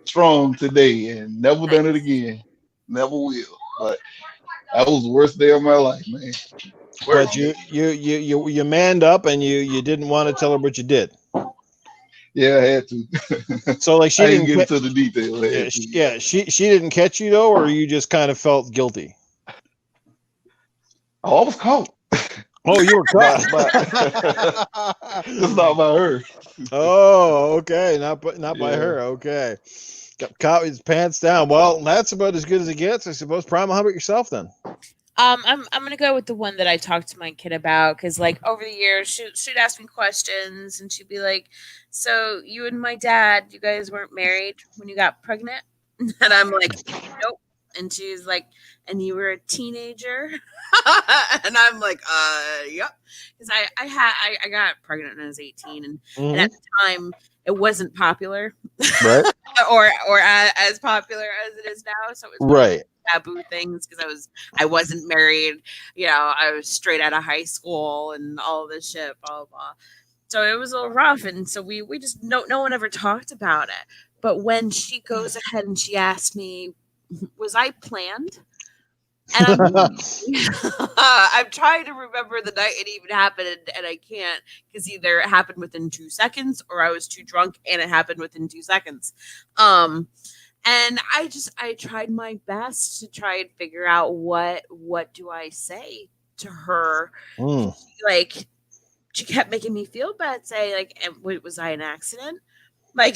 strong today, and never done it again. Never will. But that was the worst day of my life, man.
But you manned up and you didn't want to tell her what you did.
Yeah, I had to.
So like she
didn't get into the details.
She didn't catch you though, or you just kind of felt guilty?
Oh, I was caught.
Oh, you were caught.
It's not by her.
Oh, okay. Not by her. Okay. Got caught with his pants down. Well, that's about as good as it gets, I suppose. Primal, how about yourself then?
I'm gonna go with the one that I talked to my kid about, because like over the years she'd ask me questions and she'd be like, "So you and my dad, you guys weren't married when you got pregnant?" And I'm like, "Nope." And she's like, "And you were a teenager?" And I'm like, "Yep." Because I got pregnant when I was 18, and at the time it wasn't popular,
right?
or as popular as it is now. So it was
right.
Taboo things because I wasn't married, I was straight out of high school and all this shit, blah blah. So it was a little rough, and so we just no one ever talked about it. But when she goes ahead and she asked me, was I planned? And I'm trying to remember the night it even happened, and I can't, because either it happened within 2 seconds or I was too drunk and it happened within 2 seconds. And I tried my best to try and figure out what do I say to her. Like, she kept making me feel bad, say like, was I an accident? Like,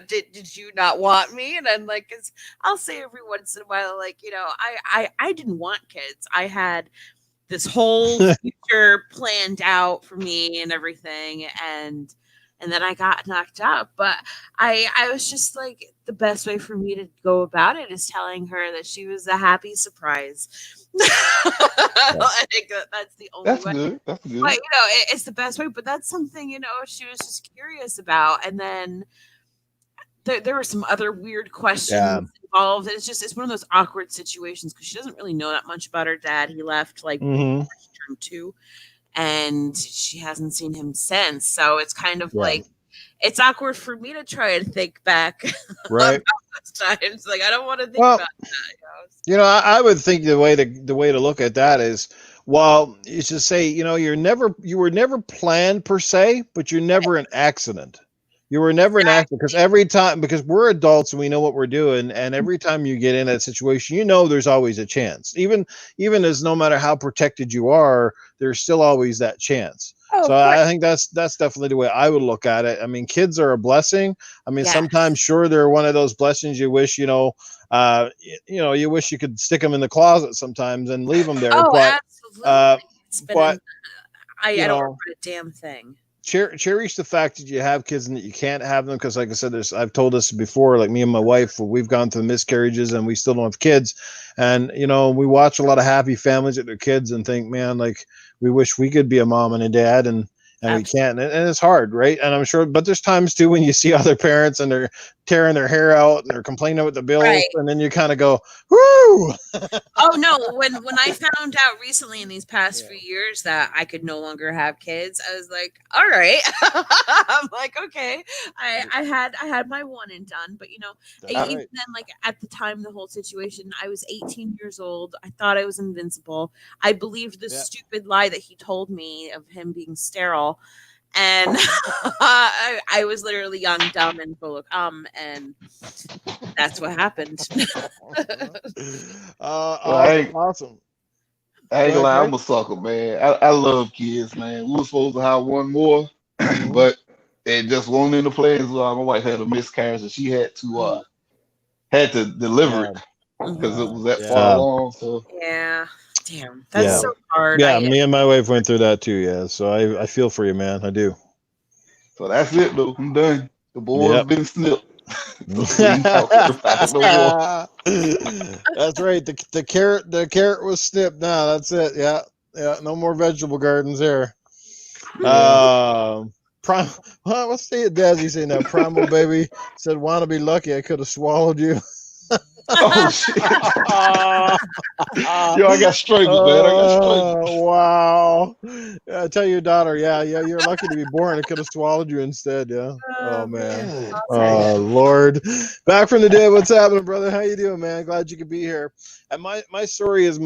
did you not want me? And I'm like, 'cause I'll say every once in a while, like, I didn't want kids. I had this whole future planned out for me and everything, and then I got knocked up. But I was just like, the best way for me to go about it is telling her that she was a happy surprise. I think that's the only way.
Good. That's good.
But it's the best way. But that's something she was just curious about. And then there were some other weird questions involved. It's one of those awkward situations because she doesn't really know that much about her dad. He left like term 2, and she hasn't seen him since. So it's kind of like, it's awkward for me to try and think back
right
about those times. Like, I don't want to think about that.
I would think the way to look at that is, well, you should say, you were never planned per se, but you're never an accident. You were never an actor because
Exactly.
every time, because we're adults and we know what we're doing, and every time you get in that situation, you know there's always a chance. Even as no matter how protected you are, there's still always that chance.
Oh,
So
of course.
I think that's definitely the way I would look at it. I mean, kids are a blessing. I mean, sometimes
Yes.
sure they're one of those blessings you wish you wish you could stick them in the closet sometimes and leave them there,
Oh, absolutely.
uh,
It's been
but
an I
you
don't
know
regret a damn thing.
cherish the fact that you have kids and that you can't have them because like I said I've told this before, like me and my wife, we've gone through miscarriages and we still don't have kids, and we watch a lot of happy families with their kids and think, man, like we wish we could be a mom and a dad, and we
Absolutely.
can't, and it's hard, right? And I'm sure, but there's times too when you see other parents and they're tearing their hair out and they're complaining with the bills,
Right.
and then you kind of go, whoo.
Oh no, when I found out recently in these past few
Yeah,
years that I could no longer have kids, I was like, all right. I'm like, okay. I had my one and done, but
that's
even
right.
then, like at the time the whole situation, I was 18 years old. I thought I was invincible. I believed the
Yeah.
stupid lie that he told me of him being sterile. And I was literally young, dumb, and full of and that's what happened.
Well, I
Awesome,
ain't,
awesome.
I
Go
ain't gonna
ahead,
lie,
Trey.
I'm a sucker, man. I love kids, man. We were supposed to have one more,
Hmm.
but it just wasn't in the plans. My wife had a miscarriage, and she had to deliver
Yeah.
it because it
Mhm.
was that far
Yeah.
along. So,
Yeah. Damn. That's
Yeah.
so
so,
hard.
Yeah. Me and my wife went through that too. Yeah. So I feel for you, man. I do.
so that's it, though. I'm done. The board's
Yep.
been snipped, so we ain't got to worry
That's
about it no more.
right. The carrot was snipped. Now that's it. Yeah. Yeah. No more vegetable gardens there.
Yeah.
Um Prime, what's the Dazzy saying now? Primal baby said, "Want to be lucky? I could have swallowed you."
Oh shit.
Oh,
Yo, I got strangled, man. I got strangled.
wow. Yeah, tell your daughter, yeah, yeah, you're lucky to be born. It could have swallowed you instead, yeah. Oh
Oh man,
man.
Good
awesome.
Oh
gracious.
Lord. Back from the dead. What's happening, brother? How you doing, man? Glad you could be here. And my story is,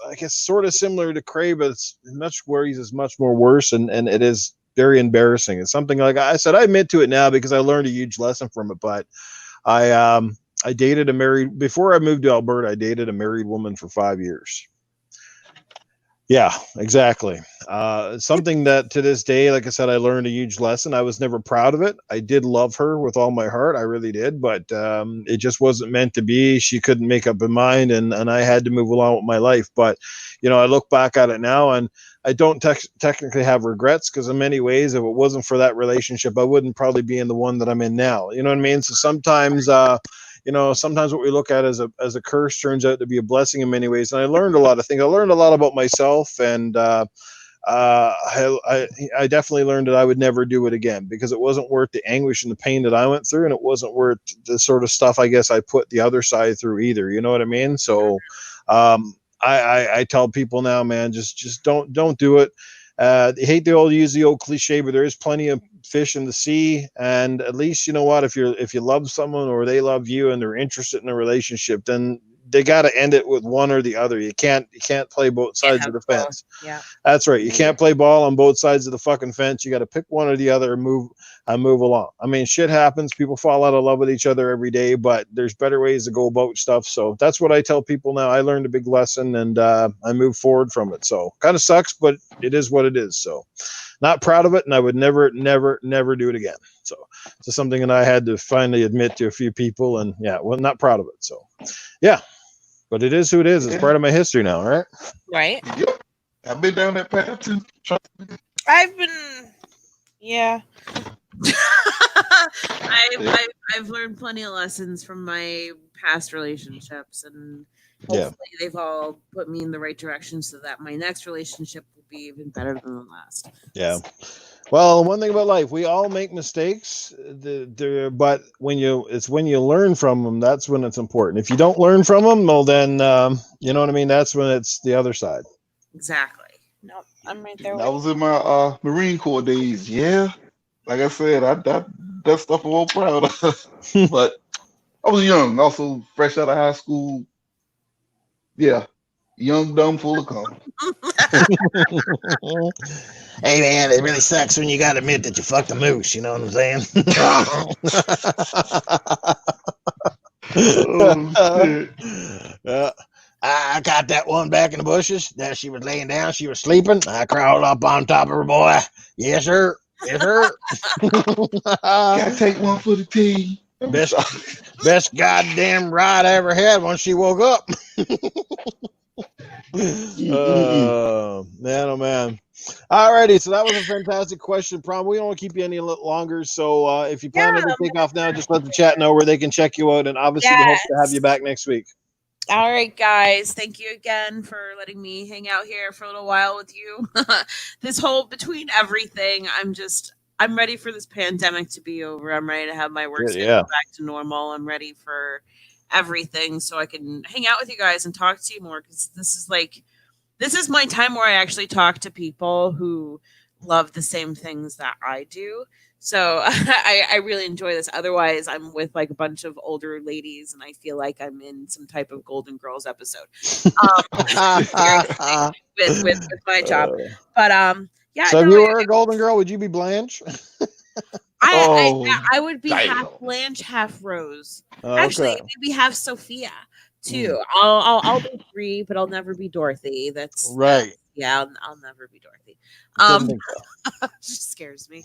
I guess, sort of similar to Cray, but it's much worries is much more worse, and it is very embarrassing. It's something like I said, I admit to it now because I learned a huge lesson from it, but I um I dated a married before I moved to Alberta. I dated a married woman for 5 years. Yeah, exactly. Something that to this day, like I said, I learned a huge lesson. I was never proud of it. I did love her with all my heart. I really did, but it just wasn't meant to be. She couldn't make up her mind, and I had to move along with my life. But, I look back at it now, and I don't technically have regrets because, in many ways, if it wasn't for that relationship, I wouldn't probably be in the one that I'm in now. You know what I mean? So sometimes what we look at as a curse turns out to be a blessing in many ways. And I learned a lot of things. I learned a lot about myself, and I definitely learned that I would never do it again because it wasn't worth the anguish and the pain that I went through, and it wasn't worth the sort of stuff I guess I put the other side through either. You know what I mean? So, I tell people now, man, just don't do it. I hate to use the old cliche, but there is plenty of fish in the sea, and at least you know what, if you love someone or they love you and they're interested in a relationship, then they got to end it with one or the other. You can't play both
Can't
sides
have
of the
both.
fence.
Yeah.
That's right. You can't play ball on both sides of the fucking fence. You got to pick one or the other and move along. I mean, shit happens. People fall out of love with each other every day, but there's better ways to go about stuff. So that's what I tell people now. I learned a big lesson, and I moved forward from it. So kind of sucks, but it is what it is. So not proud of it, and I would never, never, never do it again. So something that I had to finally admit to a few people, and yeah, well, not proud of it. So yeah, but it is who it is. It's
Yeah.
part of my history now, all right?
Right.
Yep. I've been down that path too.
I've been. Yeah.
Yeah.
I've learned plenty of lessons from my past relationships, and
Yeah.
hopefully they've all put me in the right direction so that my next relationship will be even better than the last.
Yeah. Well, one thing about life, we all make mistakes, but when you learn from them, that's when it's important. If you don't learn from them, well, then you know what I mean. That's when it's the other side.
Exactly. No, I'm right there
I
with
was in my Marine Corps days. Yeah, like I said, that stuff I'm all proud of. But I was young, also fresh out of high school. Yeah, Young, dumb, full of cum.
Hey man, it really sucks when you gotta admit that you fucked a moose, you know what I'm saying?
Oh shit!
uh, I got that one back in the bushes. Now she was laying down, she was sleeping. I crawled up on top of her, boy. Yes, sir. Yes, sir.
Gotta take one for the team.
Best goddamn ride I ever had once she woke up. Man, oh man. Alrighty, so that was a fantastic question, Prom. We don't want to keep you any longer, so if you plan to take off now, just let the chat know where they can check you out, and obviously we hope to have you back next week.
All right, guys. Thank you again for letting me hang out here for a little while with you. This whole between everything, I'm ready for this pandemic to be over. I'm ready to have my work schedule back to normal. I'm ready for everything so I can hang out with you guys and talk to you more, because this is my time where I actually talk to people who love the same things that I do. So I really enjoy this. Otherwise, I'm with like a bunch of older ladies, and I feel like I'm in some type of Golden Girls episode with my job. But yeah.
So if you were a Golden Girl, would you be Blanche?
I would be half Blanche, half Rose. Actually, maybe half Sophia too. I'll be free, but I'll never be Dorothy. That's
right.
Yeah, I'll never be Dorothy. Just scares me.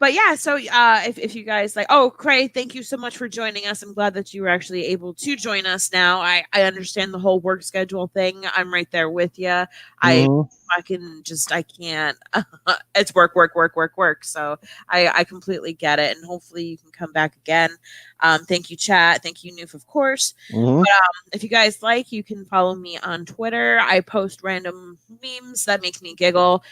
But yeah, so if you guys like, Cray, thank you so much for joining us. I'm glad that you were actually able to join us now. I understand the whole work schedule thing. I'm right there with you. I can't. It's work. So I completely get it. And hopefully you can come back again. Thank you, chat. Thank you, Noof, of course. But if you guys like, you can follow me on Twitter. I post random memes that make me giggle.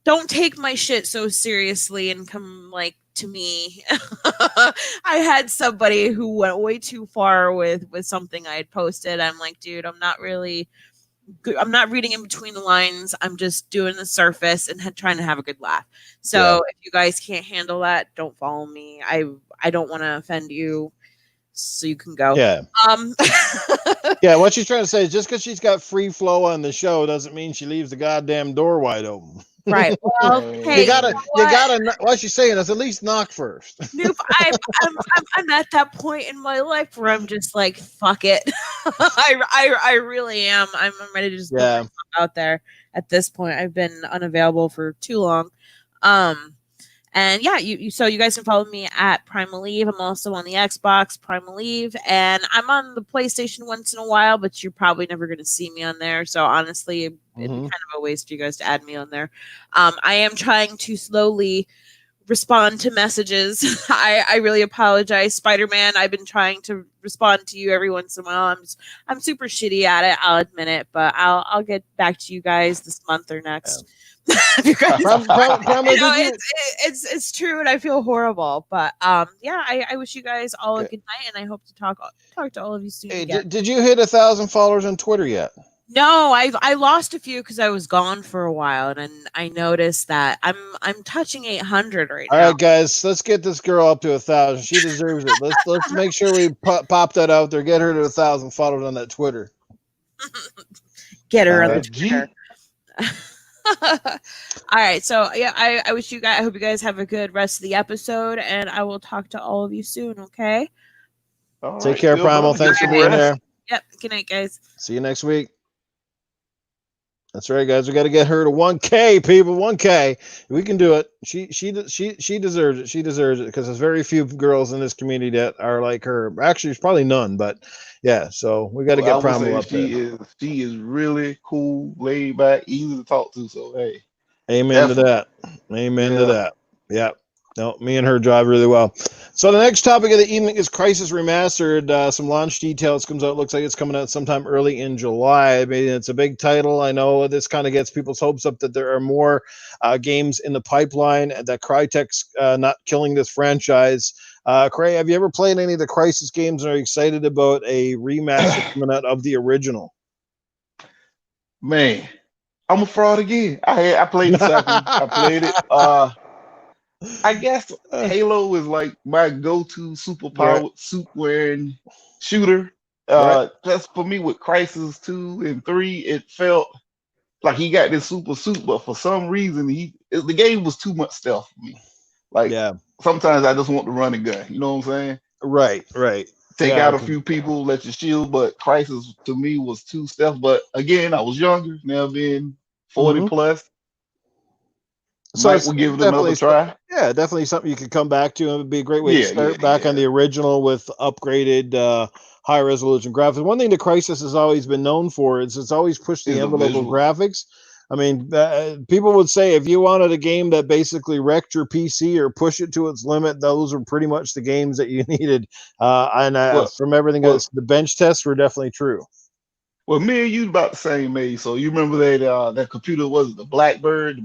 Don't take my shit so seriously and come like to me. I had somebody who went way too far with something I had posted. I'm like, dude, I'm not reading in between the lines. I'm just doing the surface and trying to have a good laugh. So if you guys can't handle that, don't follow me. I don't want to offend you. So you can go.
Yeah. Yeah, what she's trying to say is just because she's got free flow on the show doesn't mean she leaves the goddamn door wide open.
Right. Well, hey,
you gotta. What she's saying is at least knock first.
Nope. I'm at that point in my life where I'm just like, fuck it. I really am. I'm ready to just put myself out there at this point. I've been unavailable for too long. And yeah, so you guys can follow me at Primal Eve. I'm also on the Xbox, Primal Eve, and I'm on the PlayStation once in a while, but you're probably never going to see me on there. So honestly, it'd be kind of a waste for you guys to add me on there. I am trying to slowly respond to messages. I really apologize, Spider-Man. I've been trying to respond to you every once in a while. I'm super shitty at it. I'll admit it, but I'll get back to you guys this month or next. Yeah. It's true, and I feel horrible. But I wish you guys all a good night, and I hope to talk to all of you soon.
Hey, did you hit 1,000 followers on Twitter yet?
No, I lost a few because I was gone for a while, and I noticed that I'm touching 800 right now.
All right, guys, let's get this girl up to 1,000. She deserves it. Let's make sure we pop that out there. Get her to 1,000 followers on that Twitter.
Get her on the Twitter. All right, so yeah, I hope you guys have a good rest of the episode, and I will talk to all of you soon. Okay.
Take care, Primal. Thanks for being there.
Yep. Good night, guys.
See you next week. That's right, guys. We got to get her to 1K, people. 1K. We can do it. She deserves it. She deserves it because there's very few girls in this community that are like her. Actually, there's probably none, but yeah. So we got to get Primal up there.
She is really cool, laid back, easy to talk to. So hey,
amen to that. Amen to that. Yeah. No, me and her drive really well. So the next topic of the evening is Crisis Remastered. Some launch details comes out. Looks like it's coming out sometime early in July. I mean, it's a big title. I know this kind of gets people's hopes up that there are more games in the pipeline, that Crytek's not killing this franchise. Cray, have you ever played any of the Crisis games and are you excited about a remaster coming out of the original?
Man, I'm a fraud again. I played the second. I played it. I guess Halo is like my go-to superpowered suit wearing shooter.
Right.
Just for me with Crisis 2 and 3, it felt like he got this super suit, but for some reason the game was too much stealth for me. Like
Yeah.
sometimes I just want to run a gun. You know what I'm saying?
Right. Right.
Take
Yeah.
out a few people, let your shield. But Crisis to me was too stealth. But again, I was younger. Now being 40
hmm
plus,
So
might
it's
we give it
definitely,
another try?
yeah, definitely something you could come back to. It would be a great way to
Yeah, yeah,
start back on
yeah.
the original with upgraded, high resolution graphics. One thing the Crisis has always been known for is it's always pushed the
Is the
envelope of
visuals.
graphics. I mean, people would say if you wanted a game that basically wrecked your PC or push it to its limit, those are pretty much the games that you needed. And
Well,
from everything
well,
else, the bench tests were definitely true.
well. Me and you about the same age. So you remember that computer was the Blackburn,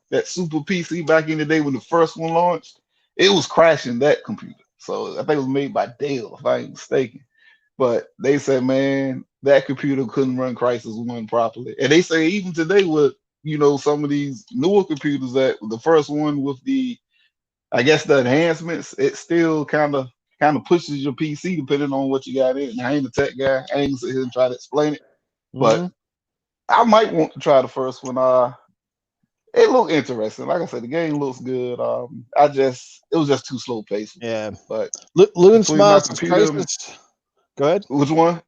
that super PC back in the day when the first one launched. It was crashing that computer. So I think it was made by Dell, if I ain't mistaken. But they said, man, that computer couldn't run Crisis One properly. And they say even today with some of these newer computers, that the first one with I guess the enhancements, it still kind of pushes your PC depending on what you got in. I ain't a tech guy. I ain't sit here and try to explain it, but
hmm
I might want to try the first one. It looked interesting. Like I said, the game looks good. It was just too slow paced for me.
Yeah.
But
Loon
between my
Smiles says
computer,
Crisis. Go ahead.
which one?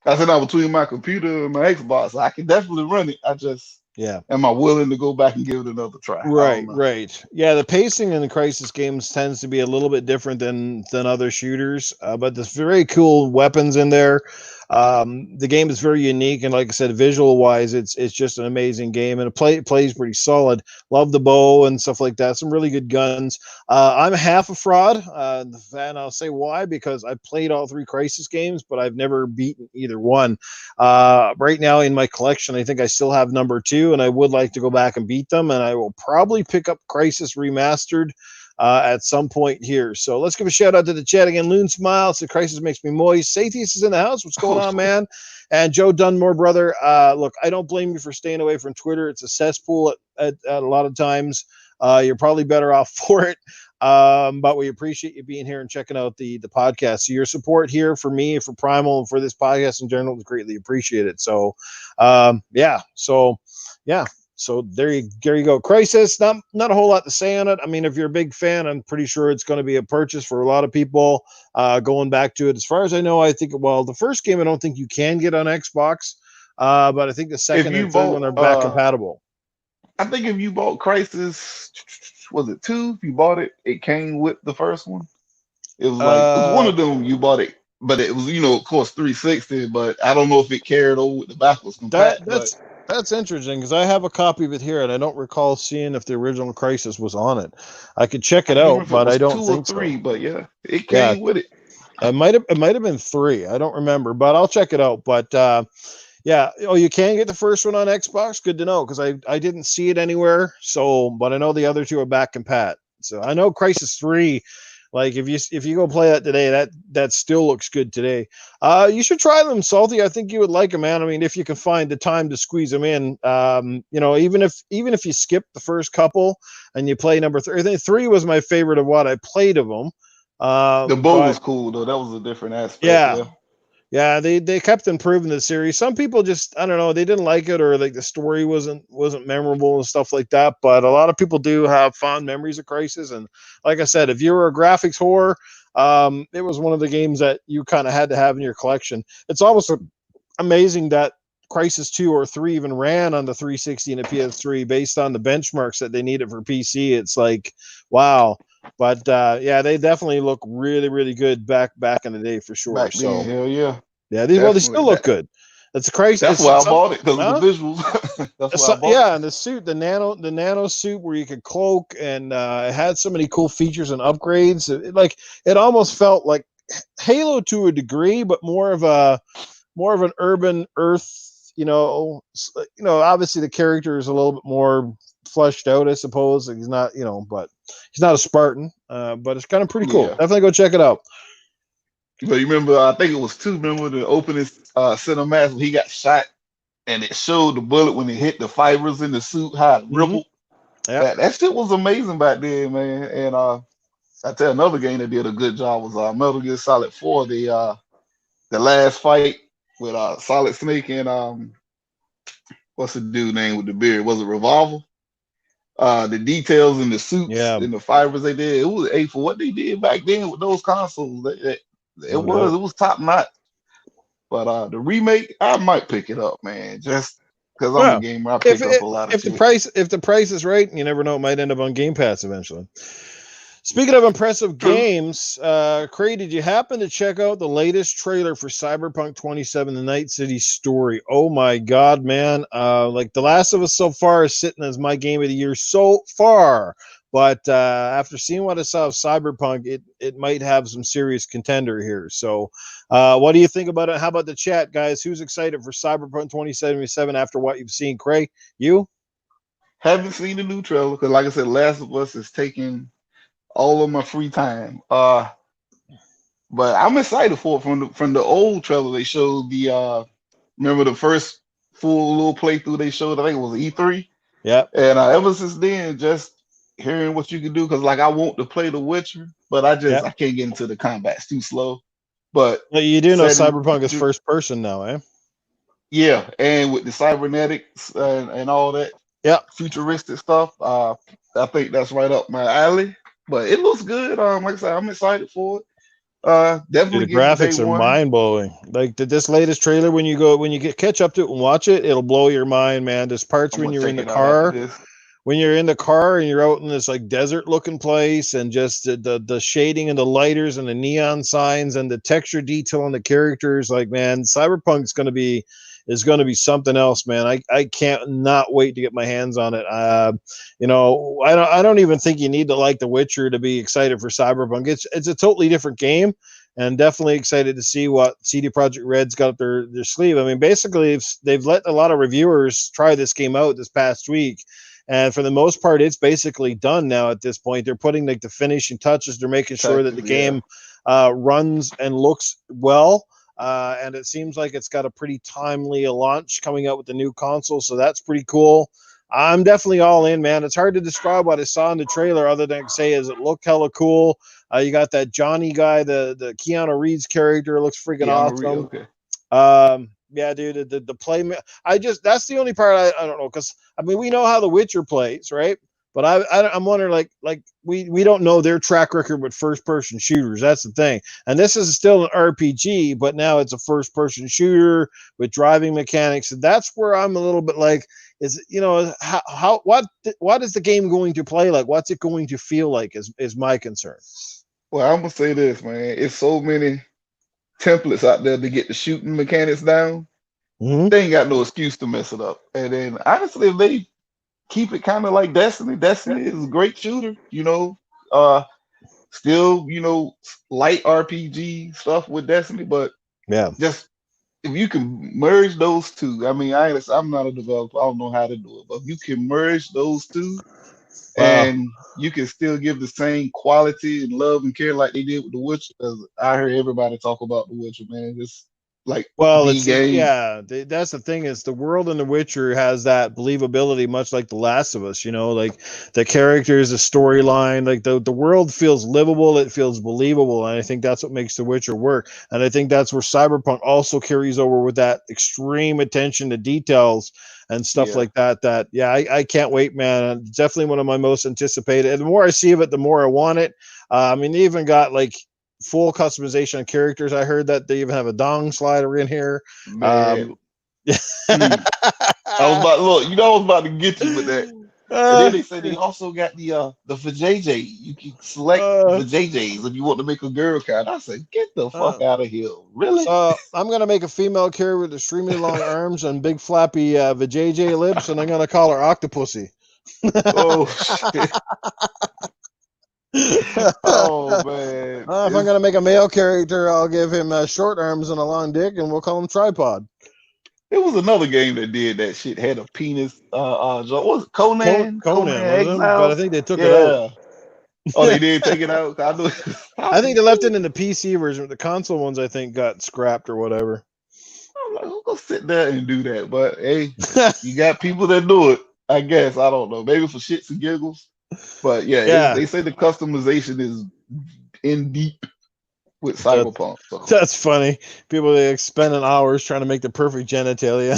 I said now between my computer and my Xbox, I can definitely run it. I just
Yeah.
am I willing to go back and give it another try? I don't
Right,
know.
right. Yeah, the pacing in the Crisis games tends to be a little bit different than other shooters, but there's very cool weapons in there. The game is very unique, and like I said, visual wise, it's just an amazing game, and it plays pretty solid. Love the bow and stuff like that. Some really good guns. I'm half a fraud, and I'll say why, because I played all three Crisis games, but I've never beaten either one. Right now in my collection, I think I still have number two, and I would like to go back and beat them. And I will probably pick up Crisis Remastered at some point here. So let's give a shout out to the chat again. Loon Smiles, the Crisis makes me moist. Satius is in the house. What's going on, man? And Joe Dunmore, brother. Look, I don't blame you for staying away from Twitter. It's a cesspool at a lot of times. You're probably better off for it. But we appreciate you being here and checking out the podcast. So your support here for me, for Primal, and for this podcast in general is greatly appreciated. So, yeah. So, yeah. So there you go. Crisis, not a whole lot to say on it. I mean, if you're a big fan, I'm pretty sure it's going to be a purchase for a lot of people. Going back to it, as far as I know, I think the first game I don't think you can get on Xbox, but I think the
If
second
you
and third one
bought,
are back compatible.
I think if you bought Crisis, was it two? If you bought it, it came with the first one. It was one
Uh,
of them you bought it, but it was of course 360. But I don't know if it carried over with the backwards
That
compat. But
that's interesting because I have a copy of it here and I don't recall seeing if the original Crisis was on it. I could check
I
it
can't remember
out,
if it
but I
was
don't
two or
think so.
three. But yeah, it
Yeah,
came with it.
it might have been three. I don't remember, but I'll check it out. But yeah, oh, you can get the first one on Xbox. Good to know because I didn't see it anywhere. So, but I know the other two are back compat. So I know Crisis 3. Like if you go play that today, that still looks good today. You should try them, Salty. I think you would like them, man. I mean, if you can find the time to squeeze them in, even if you skip the first couple and you play number three, I think three was my favorite of what I played of them.
The bow
But
was cool though. That was a different aspect.
yeah,
Yeah,
yeah, they kept improving the series. Some people just I don't know, they didn't like it or like the story wasn't memorable and stuff like that. But a lot of people do have fond memories of Crisis. And like I said, if you were a graphics whore, it was one of the games that you kind of had to have in your collection. It's almost amazing that Crisis 2 or 3 even ran on the 360 and the PS3 based on the benchmarks that they needed for PC. It's like, wow. But yeah, they definitely look really, really good back in the day for sure.
back then,
So
hell yeah,
yeah, they
definitely.
still look good. It's a crazy.
That's why I bought it because of
Huh?
the visuals. That's why I bought it.
Yeah, and the suit, the nano suit where you could cloak, and it had so many cool features and upgrades. It almost felt like Halo to a degree, but more of an urban Earth. Obviously the character is a little bit more fleshed out, I suppose. He's not, but he's not a Spartan. But it's kind of pretty cool.
Yeah.
Definitely go check it out.
But you remember, I think it was two. Remember the opening cinematic when he got shot and it showed the bullet when it hit the fibers in the suit, how it
Mm-hmm.
rippled.
Yeah.
That shit was amazing back then, man. And I tell you another game that did a good job was Metal Gear Solid 4. the last fight with Solid Snake and what's the dude name with the beard? Was it Revolver? The details in the suits
Yeah,
and the fibers they did, it was for what they did back then with those consoles. It
no doubt.
was top notch. But the remake, I might pick it up, man. Just because I'm a
Yeah.
gamer, I
If
pick up a lot of shit.
if the price is right, you never know, it might end up on Game Pass eventually. Speaking of impressive
True.
games, Cray, did you happen to check out the latest trailer for Cyberpunk 27: The Night City Story? Oh my god, man. Like The Last of Us so far is sitting as my game of the year so far. But after seeing what I saw of Cyberpunk, it might have some serious contender here. So, what do you think about it? How about the chat, guys? Who's excited for Cyberpunk 2077 after what you've seen? Cray, you?
Haven't seen the new trailer because, like I said, Last of Us is taking all of my free time. But I'm excited for it. From the old trailer they showed the remember the first full little playthrough they showed, I think it was E3.
Yeah.
And ever since then, just hearing what you can do, because like I want to play The Witcher, but
Yeah.
I can't get into the combat. It's too slow. But
Well, you do know
setting,
Cyberpunk is first person now, eh?
yeah, and with the cybernetics and all that
Yeah.
futuristic stuff, I think that's right up my alley. But it looks good. Like I said, I'm excited for it.
Dude,
Definitely
the
give it day
graphics are
one.
mind blowing. Like this latest trailer, when you get catch up to it and watch it, it'll blow your mind, man. There's parts
I'm
when
gonna
you're in
check
the
it out after
car,
this.
when you're in the car and you're out in this like desert looking place, and just the shading and the lighters and the neon signs and the texture detail on the characters. Like, man, Cyberpunk's gonna be something else, man. I can't not wait to get my hands on it. I don't even think you need to like The Witcher to be excited for Cyberpunk. It's a totally different game, and definitely excited to see what CD Projekt Red's got up their sleeve. I mean, basically, they've let a lot of reviewers try this game out this past week, and for the most part, it's basically done now. At this point, they're putting like the finishing touches. They're making sure that the
Touches, yeah.
game runs and looks well. And it seems like it's got a pretty timely launch coming out with the new console, so that's pretty cool. I'm definitely all in, man. It's hard to describe what I saw in the trailer other than say, is it looked hella cool. You got that Johnny guy, the Keanu Reeves character, looks freaking
Yeah,
awesome.
okay.
Yeah, dude, the play. That's the only part I don't know, because I mean we know how The Witcher plays, right? But I'm wondering, like we don't know their track record with first person shooters. That's the thing. And this is still an RPG, but now it's a first person shooter with driving mechanics. And that's where I'm a little bit like, is what is the game going to play like? What's it going to feel like? Is my concern.
Well, I'm gonna say this, man. It's so many templates out there to get the shooting mechanics down.
Mm-hmm.
They ain't got no excuse to mess it up. And then honestly, if they keep it kind of like Destiny, Destiny is a great shooter, still, light RPG stuff with Destiny, but
Yeah.
just if you can merge those two, I mean, I'm not a developer, I don't know how to do it, but if you can merge those two
Wow.
and you can still give the same quality and love and care like they did with The Witcher, because I heard everybody talk about The Witcher, man. It's like
Well,
the game.
that's the thing, is the world in The Witcher has that believability, much like The Last of Us. Like the characters, the storyline, like the world feels livable, it feels believable, and I think that's what makes The Witcher work. And I think that's where Cyberpunk also carries over with that extreme attention to details and stuff
Yeah.
like that. I can't wait, man. It's definitely one of my most anticipated. And the more I see of it, the more I want it. I mean, they even got like full customization of characters. I heard that they even have a dong slider in here.
Man. I was about look, I was about to get you with that. And then they say they also got the vajayjay. You can select vajayjays if you want to make a girl cat. I said, get the fuck out of here. Really?
So I'm gonna make a female character with extremely long arms and big flappy vajayjay lips, and I'm gonna call her Octopussy.
Oh shit. Oh man.
If I'm gonna make a male character, I'll give him short arms and a long dick, and we'll call him Tripod.
It was another game that did that shit. Had a penis. What was it? Conan?
Conan was him, but I
Exiles?
think they took it out.
Yeah. Oh, they did take it out. I knew.
I think they left it in the PC version. The console ones, I think, got scrapped or whatever.
I'm like, who's gonna sit there and do that? But hey, you got people that do it. I guess I don't know. Maybe for shits and giggles. But yeah,
Yeah.
they say the customization is in deep with
That,
Cyberpunk. So
that's funny. People they spending hours trying to make the perfect genitalia.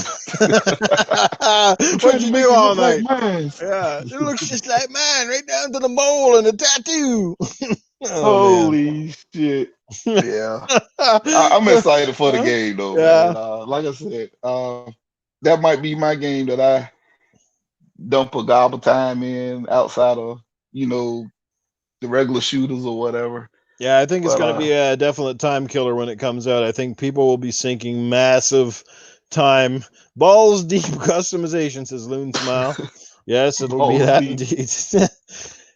I'm
What'd
trying to
you
make
do
it
all
look like
night?
mine.
Yeah, it looks just like mine, right down to the mole and the tattoo. Oh man.
Holy shit! Yeah, I'm excited for the game though, man.
Yeah.
Like I said, that might be my game that I don't put gobble time in outside of you know the regular shooters or whatever.
Yeah, I think it's
But
going to be a definite time killer when it comes out. I think people will be sinking massive time. Balls deep customization, says Loon Smile. Yes, it'll be
balls
that
deep.
indeed.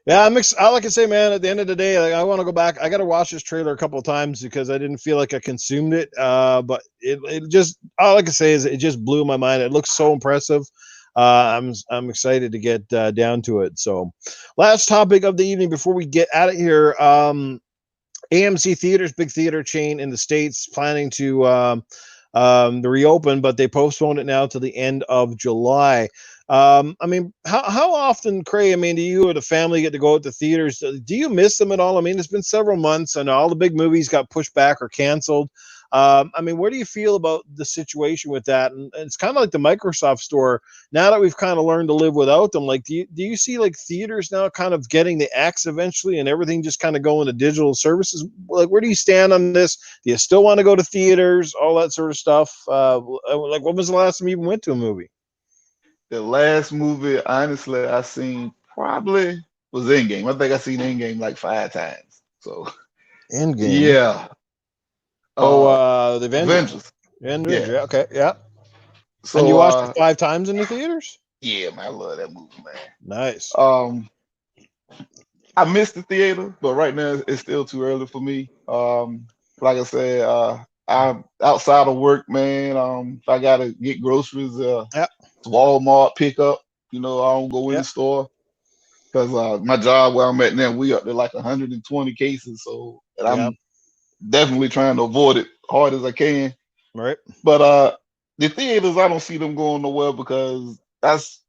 Yeah, I like to say, man, at the end of the day, like, I want to go back. I got to watch this trailer a couple of times because I didn't feel like I consumed it. But it just, all I can say is it just blew my mind. It looks so impressive. I'm excited to get down to it. So, last topic of the evening before we get out of here. AMC Theaters, big theater chain in the States, planning to reopen, but they postponed it now to the end of July. I mean, how often, Cray? I mean, do you or the family get to go out to theaters? Do you miss them at all? I mean, it's been several months, and all the big movies got pushed back or canceled. I mean, where do you feel about the situation with that? And it's kind of like the Microsoft Store. Now that we've kind of learned to live without them, like, do you see like theaters now kind of getting the axe eventually, and everything just kind of going to digital services? Like, where do you stand on this? Do you still want to go to theaters? All that sort of stuff. Like, when was the last time you even went to a movie?
The last movie, honestly, I seen probably was Endgame. I think I seen Endgame like 5 times. So
Endgame.
yeah,
Oh,
uh,
the Avenger.
Avengers.
Avenger.
Yeah.
Yeah. Okay. Yeah. And you
So
watched it 5 times in the theaters?
yeah, man, I love that movie, man.
Nice.
Um, I missed the theater, but right now it's still too early for me. Like I said, I'm outside of work, man. If I gotta get groceries,
Yeah.
it's Walmart pickup. I don't go in
Yeah.
the store because my job where I'm at now, we up to like 120 cases, so and
Yeah.
I'm definitely trying to avoid it hard as I can.
Right.
But the theaters, I don't see them going nowhere because that's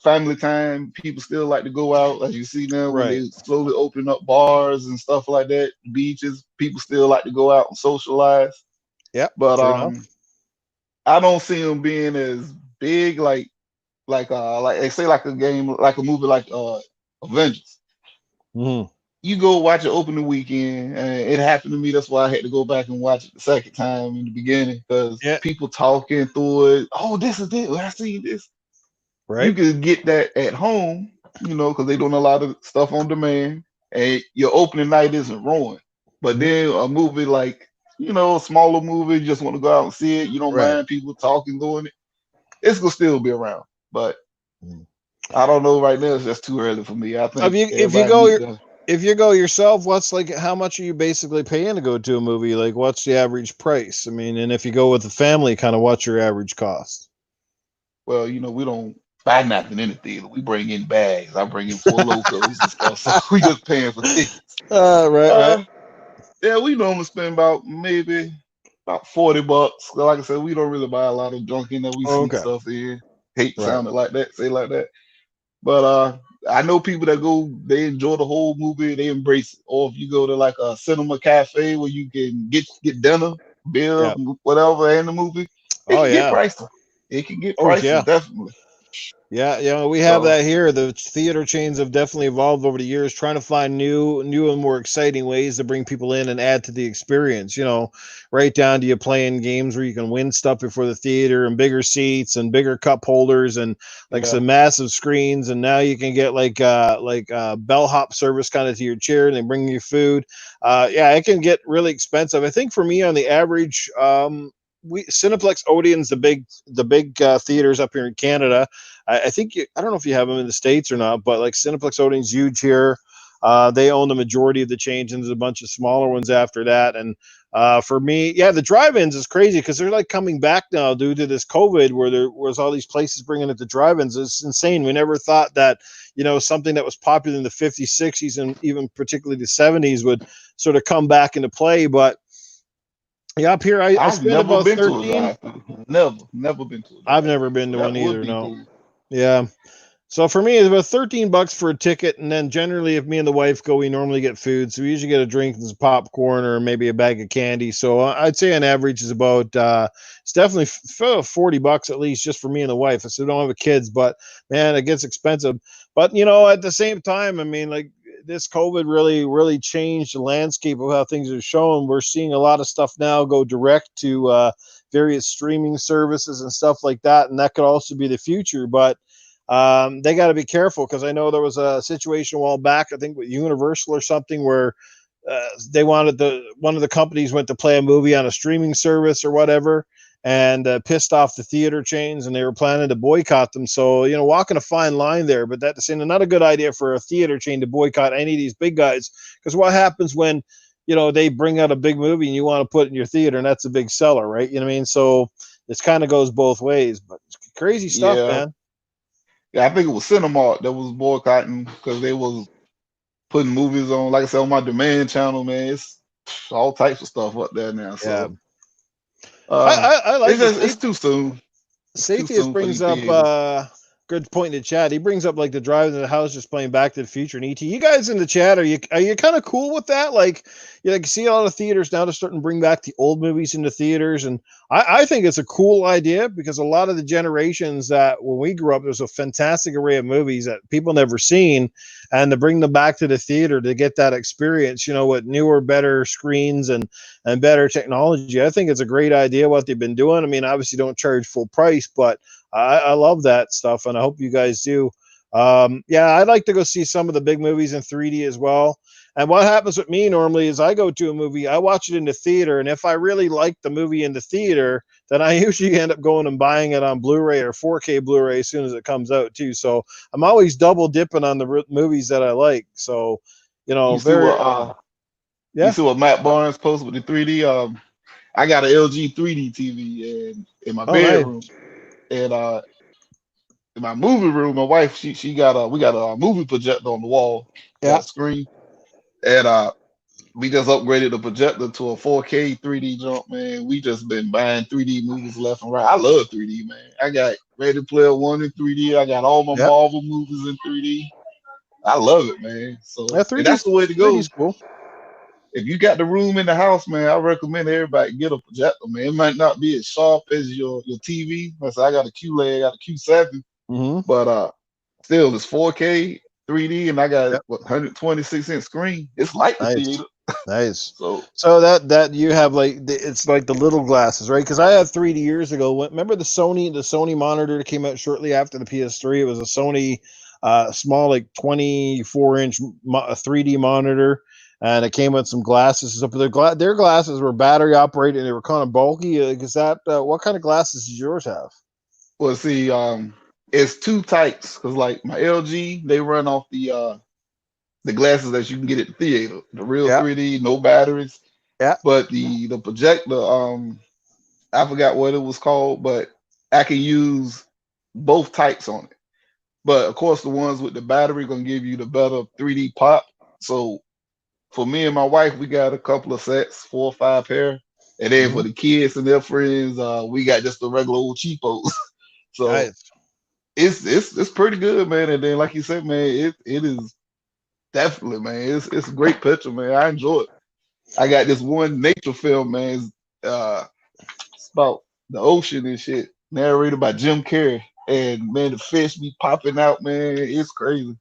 family time. People still like to go out, as you see now when
Right.
they slowly open up bars and stuff like that, beaches. People still like to go out and socialize.
Yeah.
But
True enough.
I don't see them being as big like they say like a game like a movie like Avengers.
Hmm.
You go watch it opening weekend, and it happened to me. That's why I had to go back and watch it the second time in the beginning because
Yeah.
people talking through it. Oh, this is it. I see this. You
Right.
can get that at home, because they're doing a lot of stuff on demand, and your opening night isn't ruined. But
Mhm.
then a movie like, a smaller movie, you just want to go out and see it. You don't
Right.
mind people talking, doing it. It's gonna still be around, but
Mm.
I don't know. Right now, it's just too early for me. I
If
think
you if you
everybody
go
need
your
to.
if you go yourself, what's like how much are you basically paying to go to a movie? Like, what's the average price? I mean, and if you go with the family, kind of what's your average cost?
Well, we don't buy nothing in the theater. We bring in bags. I bring in four locos and stuff, so we just paying for tickets.
Right. Right.
Uh, yeah, we normally spend about maybe about $40. Like I said, we don't really buy a lot of junk in there. We sneak
Okay.
stuff in. Hate to
Right.
sound it like that, say it like that. But I know people that go, they enjoy the whole movie, they embrace it. Or if you go to like a cinema cafe where you can get dinner, beer,
Yeah.
whatever, and the movie, it
Oh
can get
yeah.
pricey. It can get
Oh
pricey,
yeah.
definitely.
Yeah, we have
So
that here. The theater chains have definitely evolved over the years, trying to find new and more exciting ways to bring people in and add to the experience. Right down to you playing games where you can win stuff before the theater and bigger seats and bigger cup holders and like
yeah,
some massive screens. And now you can get like bellhop service kind of to your chair, and they bring you food. Yeah, it can get really expensive. I think for me on the average, we Cineplex Odeon's the big theaters up here in Canada. I think I don't know if you have them in the States or not, but like Cineplex Odening's huge here. They own the majority of the chains, and there's a bunch of smaller ones after that. And for me, yeah, the drive-ins is crazy because they're like coming back now due to this COVID, where there was all these places bringing it to drive-ins. It's insane. We never thought that something that was popular in the 50s, 60s, and even particularly the 70s would sort of come back into play. But yeah, up here I
I've
spent
never
about
been to a
13.
drive-through. Never been to a
I've
drive-through.
never been
So
to
that
one
would
either.
be
No.
cool.
Yeah. So for me, it's about $13 for a ticket, and then generally, if me and the wife go, we normally get food. So we usually get a drink and some popcorn, or maybe a bag of candy. So I'd say on average is about it's definitely $40 at least just for me and the wife. So we don't have kids, but man, it gets expensive. But at the same time, I mean, like this COVID really changed the landscape of how things are shown. We're seeing a lot of stuff now go direct to various streaming services and stuff like that, and that could also be the future, but. They got to be careful because I know there was a situation a while back, I think with Universal or something, where they wanted one of the companies went to play a movie on a streaming service or whatever, and pissed off the theater chains, and they were planning to boycott them. So walking a fine line there, but that's saying not a good idea for a theater chain to boycott any of these big guys, because what happens when they bring out a big movie and you want to put it in your theater, and that's a big seller, right? You know what I mean? So it kind of goes both ways, but crazy stuff,
Yeah,
man.
yeah. I think it was Cinemark that was boycotting because they was putting movies on, like I said, on my demand channel. Man, it's all types of stuff up there now.
Yeah.
So
I,
uh,
I, I like
it's
this.
just it's too soon. It's too
Safetyist
soon for
brings
these
up
theaters.
good point in the chat. He brings up like the drive in the house just playing Back to the Future and ET. You guys in the chat, are you kind of cool with that? Like you see a lot of theaters now to starting to bring back the old movies into theaters, and I think it's a cool idea because a lot of the generations that when we grew up, there's a fantastic array of movies that people never seen, and to bring them back to the theater to get that experience, with newer, better screens and better technology. I think it's a great idea what they've been doing. I mean, obviously don't charge full price, but I love that stuff, and I hope you guys do. Yeah, I'd like to go see some of the big movies in 3D as well. And what happens with me normally is I go to a movie, I watch it in the theater, and if I really like the movie in the theater, then I usually end up going and buying it on Blu-ray or 4K Blu-ray as soon as it comes out too. So I'm always double dipping on the movies that I like. So,
You see
very
what you
yeah.
see what Matt Barnes posted with the 3D. I got an LG 3D TV in my
Oh, nice.
bedroom, and in my movie room, my wife she got we got a movie projector on the wall,
Yeah.
got a screen, and we just upgraded the projector to a 4K 3D jump, man. We just been buying 3D movies left and right. I love 3D, man. I got Ready Player One in 3D. I got all my
Yeah.
Marvel movies in 3D. I love it, man. So,
Yeah,
and that's
3D's
the way to
3D's
go.
cool.
If you got the room in the house, man, I recommend everybody get a projector, man. It might not be as sharp as your TV. Like I said, I got a QLED, I got a Q7,
Mm-hmm.
but still it's 4K 3D, and I got
Yep.
126-inch screen. It's like the
Nice.
theater.
Nice.
So
So that you have like it's like the little glasses, right? Because I had 3D years ago. Remember the Sony monitor that came out shortly after the PS3? It was a Sony small like 24-inch 3D monitor, and it came with some glasses. So their glasses were battery operated, and they were kind of bulky. Like, is that what kind of glasses does yours have?
well, see, it's two types because like my LG, they run off the glasses that you can get at the theater, the real
Yeah.
3D, no batteries.
Yeah.
But the projector, I forgot what it was called, but I can use both types on it. But of course, the ones with the battery gonna give you the better 3D pop. So for me and my wife, we got a couple of sets, 4 or 5 pair, and then
Mm-hmm.
for the kids and their friends, we got just the regular old cheapos. So
Nice.
it's pretty good, man. And then like you said, man, it is definitely, man. It's a great picture, man. I enjoy it. I got this one nature film, man. It's about the ocean and shit, narrated by Jim Carrey. And man, the fish be popping out, man. It's crazy.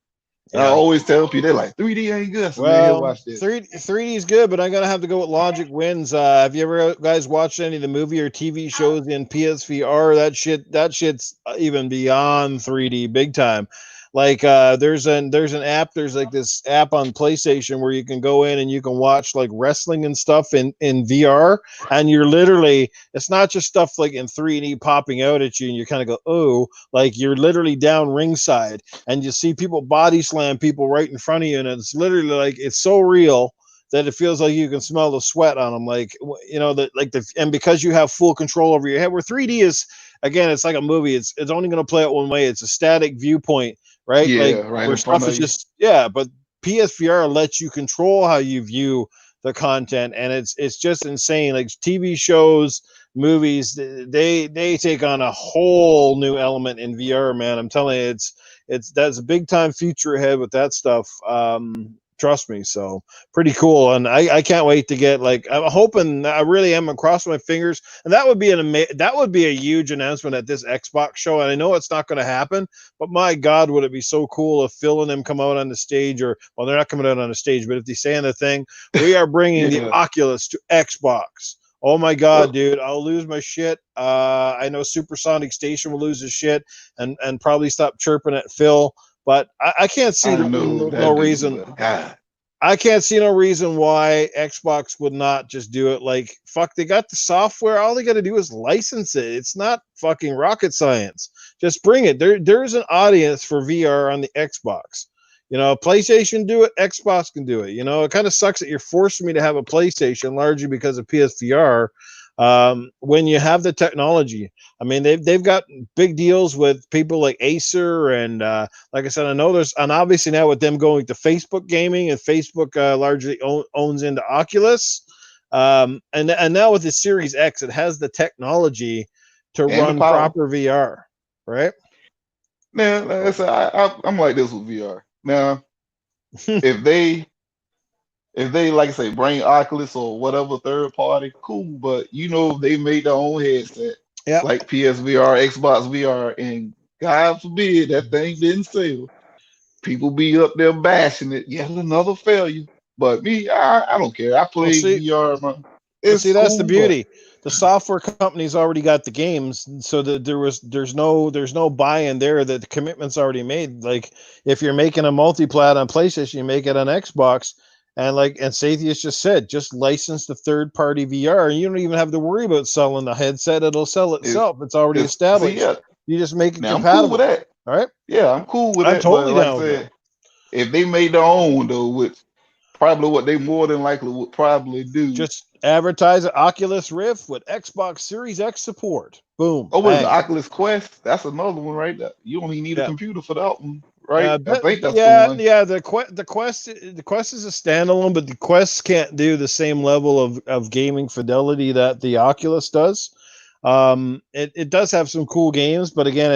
And I
Yeah.
always tell people they're like 3D ain't good. So man, here
Well,
watch this.
3D is good, but I'm gonna have to go with Logic Wins. Have you ever guys watched any of the movie or TV shows in PSVR? That shit's even beyond 3D, big time. Like there's an app. There's like this app on PlayStation where you can go in and you can watch like wrestling and stuff in VR, and you're literally it's not just stuff like in 3D popping out at you, and you kind of go oh, like you're literally down ringside and you see people body slam people right in front of you, and it's literally like it's so real that it feels like you can smell the sweat on them, like that like and because you have full control over your head. Where 3D is again, it's like a movie. It's only going to play it one way. It's a static viewpoint, right? Like
Yeah, right
where
in front
stuff
of
is
you.
just but PSVR lets you control how you view the content, and it's just insane. Like TV shows, movies, they take on a whole new element in VR, man. I'm telling you, that's a big time future ahead with that stuff. Trust me. So pretty cool, and I can't wait to get like I'm hoping. I really am. I'm crossing my fingers, and that would be that would be a huge announcement at this Xbox show. And I know it's not going to happen, but my God, would it be so cool if Phil and them come out on the stage, or well, they're not coming out on the stage, but if they say on the thing, we are bringing the
Yeah.
Oculus to Xbox. Oh my God,
Well,
dude, I'll lose my shit. I know Supersonic Station will lose his shit and probably stop chirping at Phil. But I can't see
I know
no
that dude,
reason.
but God.
I can't see no reason why Xbox would not just do it. Like, fuck, they got the software. All they got to do is license it. It's not fucking rocket science. Just bring it. There's an audience for VR on the Xbox. You know, PlayStation do it, Xbox can do it. You know, it kind of sucks that you're forcing me to have a PlayStation largely because of PSVR. When you have the technology, I mean, they've got big deals with people like Acer and like I said, I know there's, and obviously now with them going to Facebook gaming and Facebook largely owns into Oculus, and now with the Series X, it has the technology to
And the
run
power.
proper VR, right?
Now, like I said, I'm like this with VR. Now, if they like I say bring Oculus or whatever third party, cool. But you know if they made their own headset
Yeah.
like PSVR, Xbox VR, and God forbid that thing didn't sell, people be up there bashing it. Yet another failure. But me, I don't care. I
Well,
play
see,
VR. Man.
Well,
It's
see, that's the
cool, but
beauty. The software company's already got the games, so that there's no buy-in there. That the commitment's already made. Like if you're making a multi-plat on PlayStation, you make it on Xbox, and Sathius just said, just license the third-party VR, and you don't even have to worry about selling the headset. It'll sell
it,
itself. It's already
it's see,
established.
yeah.
You just make it
Now I'm cool with
compatible.
that.
All right,
Yeah, I'm cool with
I'm
that. But
totally
like I
down with that.
said, if they made their own though, which probably what they more than likely would probably do.
Just advertise an Oculus Rift with Xbox Series X support. Boom,
Oh, what is the
bang.
Oculus Quest? That's another one right there. You don't even need a
Yeah.
computer for that one, right? I
But
think that's the
yeah,
one.
yeah. The Quest is a standalone, but the Quest can't do the same level of gaming fidelity that the Oculus does. It does have some cool games, but again,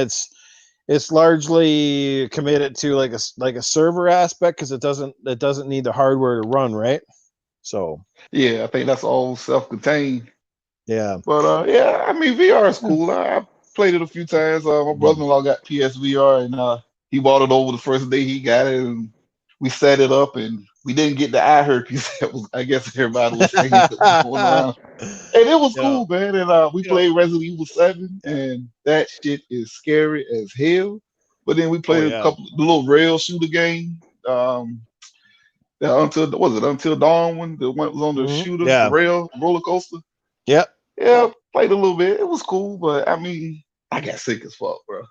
it's largely committed to like a server aspect because it doesn't need the hardware to run, right? So
Yeah, I think that's all self-contained.
yeah.
But yeah, I mean VR is cool. I played it a few times. My brother-in-law got PSVR and he bought it over the first day he got it, and we set it up, and we didn't get the eye herpes that was I guess everybody was saying that was going around. And it was
Yeah.
cool, man. And we
Yeah.
played Resident Evil 7,
Yeah.
and that shit is scary as hell. But then we
Oh
played a
yeah.
couple the little rail shooter game. Until was it Until Dawn one? The one that was on the shooter, the
Yeah.
rail roller coaster.
Yep.
Yeah, played a little bit. It was cool, but I mean, I got sick as fuck, bro.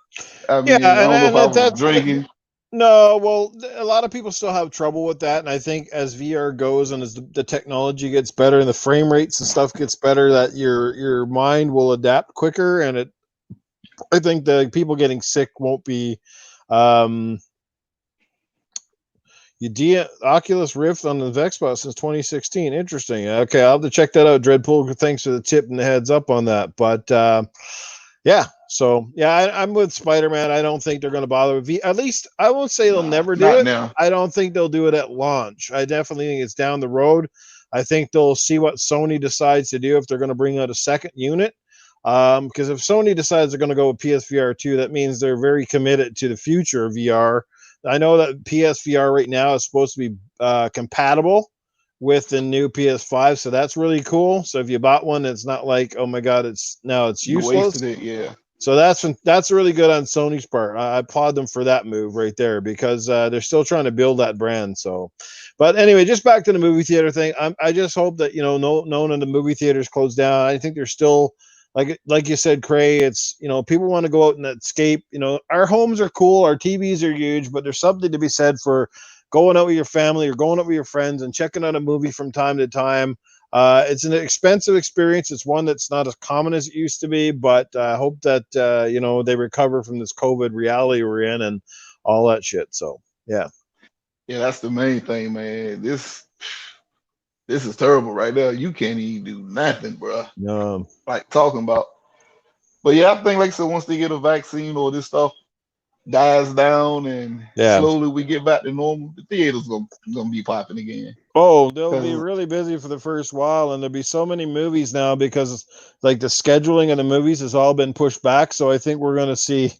I
Yeah,
mean, I don't know if I
and
was
that's
drinking.
no. Well, a lot of people still have trouble with that, and I think as VR goes and as the technology gets better and the frame rates and stuff gets better, that your mind will adapt quicker, and it. I think the people getting sick won't be. Um, Oculus Rift on the Xbox since 2016. Interesting. Okay, I'll have to check that out. Dreadpool, thanks for the tip and the heads up on that. But yeah, so yeah, I'm with Spider-Man. I don't think they're going to bother with V. At least I won't say they'll
Nah,
never do
not
it.
now.
I don't think they'll do it at launch. I definitely think it's down the road. I think they'll see what Sony decides to do if they're going to bring out a second unit. Because if Sony decides they're going to go with PSVR 2, that means they're very committed to the future of VR. I know that PSVR right now is supposed to be compatible with the new PS5, so that's really cool. So if you bought one, it's not like, oh my god, it's
You
useless.
wasted it, yeah.
So that's really good on Sony's part. I applaud them for that move right there because they're still trying to build that brand. So, but anyway, just back to the movie theater thing. I just hope that no none of the movie theaters closed down. I think they're still like you said, Cray. It's people want to go out and escape. Our homes are cool, our TVs are huge, but there's something to be said for going out with your family or going out with your friends and checking out a movie from time to time. It's an expensive experience. It's one that's not as common as it used to be, but I hope that they recover from this COVID reality we're in and all that shit. So yeah,
Yeah, that's the main thing, man. This is terrible right now. You can't even do nothing, bro. Like talking about. But yeah, I think like I said, once they get a vaccine or this stuff dies down and
Yeah.
slowly we get back to normal, the theater's gonna be popping again.
Oh, they'll be
'Cause
really busy for the first while, and there'll be so many movies now because like the scheduling of the movies has all been pushed back. So I think we're gonna see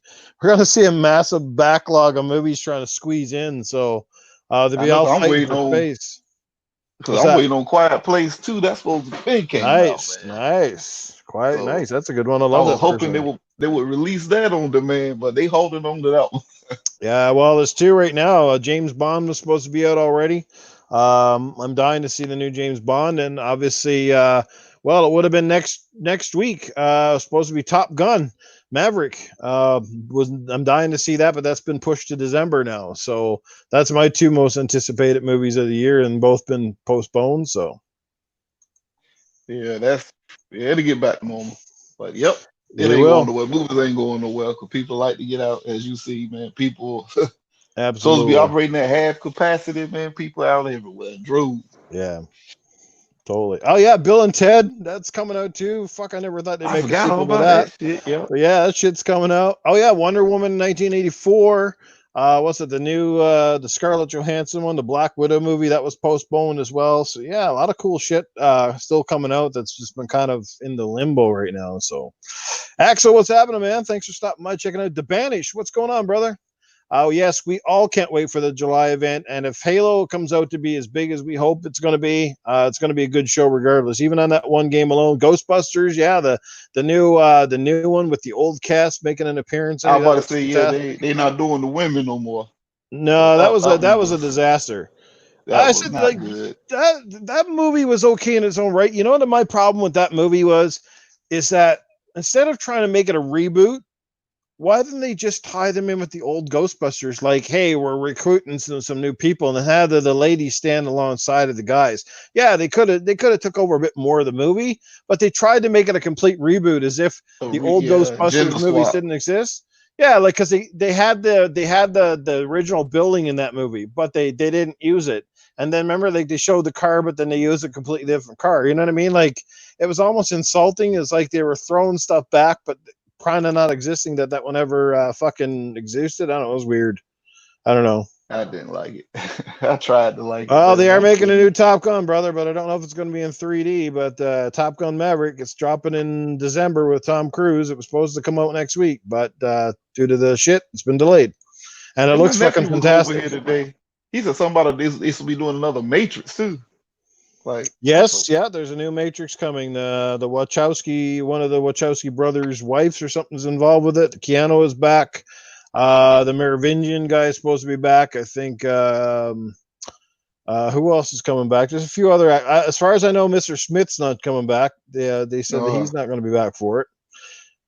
a massive backlog of movies trying to squeeze in. So they'll
I
be
know
all
'cause I'm
fighting
waiting
for
on
space.
because
What's
I'm
that?
waiting on Quiet Place 2. That's supposed to be came out,
Nice,
man.
nice, quite
So
nice. That's a good one. I
I
love
was
that first
hoping
one.
they would release that on demand, but they holding on to that one.
Yeah, well, there's two right now. James Bond was supposed to be out already. I'm dying to see the new James Bond, and obviously, well, it would have been next week. Supposed to be Top Gun, Maverick. Was I'm dying to see that, but that's been pushed to December now. So that's my two most anticipated movies of the year, and both been postponed. So
Yeah, to get back to normal. But yep, it
they
ain't going
will
nowhere. Movies ain't going nowhere because people like to get out, as you see, man. People supposed to be
absolutely,
operating at half capacity, man. People out everywhere, droves.
yeah. Totally. Oh yeah, Bill and Ted. That's coming out too. Fuck, I never thought they'd
I
make a
forgot all
sequel to
about
that.
that shit. Yep.
But yeah, that shit's coming out. Oh yeah, Wonder Woman 1984. What's it? The new the Scarlett Johansson one, the Black Widow movie that was postponed as well. So yeah, a lot of cool shit still coming out that's just been kind of in the limbo right now. So Axel, what's happening, man? Thanks for stopping by, checking out the Banish. What's going on, brother? Oh, yes, we all can't wait for the July event. And if Halo comes out to be as big as we hope it's going to be a good show regardless. Even on that one game alone, Ghostbusters, yeah, the new one with the old cast making an appearance in
I
it,
was
that
about to
looks
say, yeah,
fantastic.
they not doing the women no more. So
No, that was a
that
that
one
was a disaster.
that
I
was
said
not
like
good.
that movie was okay in its own right. You know what my problem with that movie was is that instead of trying to make it a reboot, why didn't they just tie them in with the old Ghostbusters? Like, hey, we're recruiting some new people, and then have the ladies stand alongside of the guys. Yeah, they could have took over a bit more of the movie, but they tried to make it a complete reboot, as if the old
Yeah,
Ghostbusters
gender
movies
swap.
didn't exist. Yeah, like because they had the original building in that movie, but they didn't use it. And then remember, like they showed the car, but then they used a completely different car. You know what I mean? Like it was almost insulting. It's like they were throwing stuff back, but kind of not existing that one ever fucking existed. I don't know. It was weird. I don't know.
I didn't like it. I tried to like it,
Well, they
man.
are
I
making a
couldn't.
new Top Gun, brother, but I don't know if it's going to be in 3D. But Top Gun Maverick, it's dropping in December with Tom Cruise. It was supposed to come out next week, but due to the shit, it's been delayed. And it
And my
looks fucking
nephew was over here
fantastic.
today. He said something about this will be doing another Matrix too. Like, so
Yes, yeah, there's a new Matrix coming. The Wachowski, one of the Wachowski brothers' wives or something's involved with it. Keanu is back. The Merovingian guy is supposed to be back. I think. Who else is coming back? There's a few other. As far as I know, Mr. Smith's not coming back. They said that
uh,
he's not going to be back for it.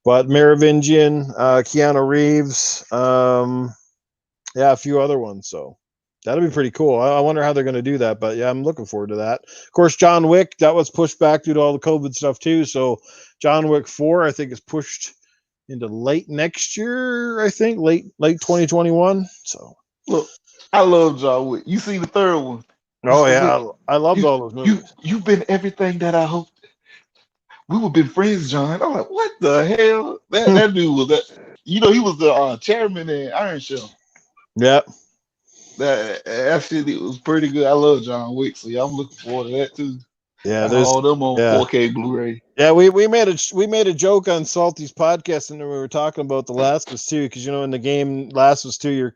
But Merovingian, Keanu Reeves, yeah, a few other ones. So that'll be pretty cool. I wonder how they're going to do that. But yeah, I'm looking forward to that. Of course, John Wick, that was pushed back due to all the COVID stuff too. So John Wick 4, I think, is pushed into late next year. I think late 2021. So.
look, I love John Wick. You see the third one? He
Oh
said, Wick,
yeah, I loved
you
all those movies.
you've been everything that I hoped. We would been friends, John. I'm like, what the hell? That dude was that. You know, he was the chairman in Iron Chef.
Yeah.
That shit it was pretty good. I love John Wick, so yeah, I'm looking forward to that too.
Yeah,
I have
there's
all them on
yeah.
4K Blu-ray.
Yeah, we made a joke on Salty's podcast, and we were talking about The Last of Us 2, because in the game Last of Us 2,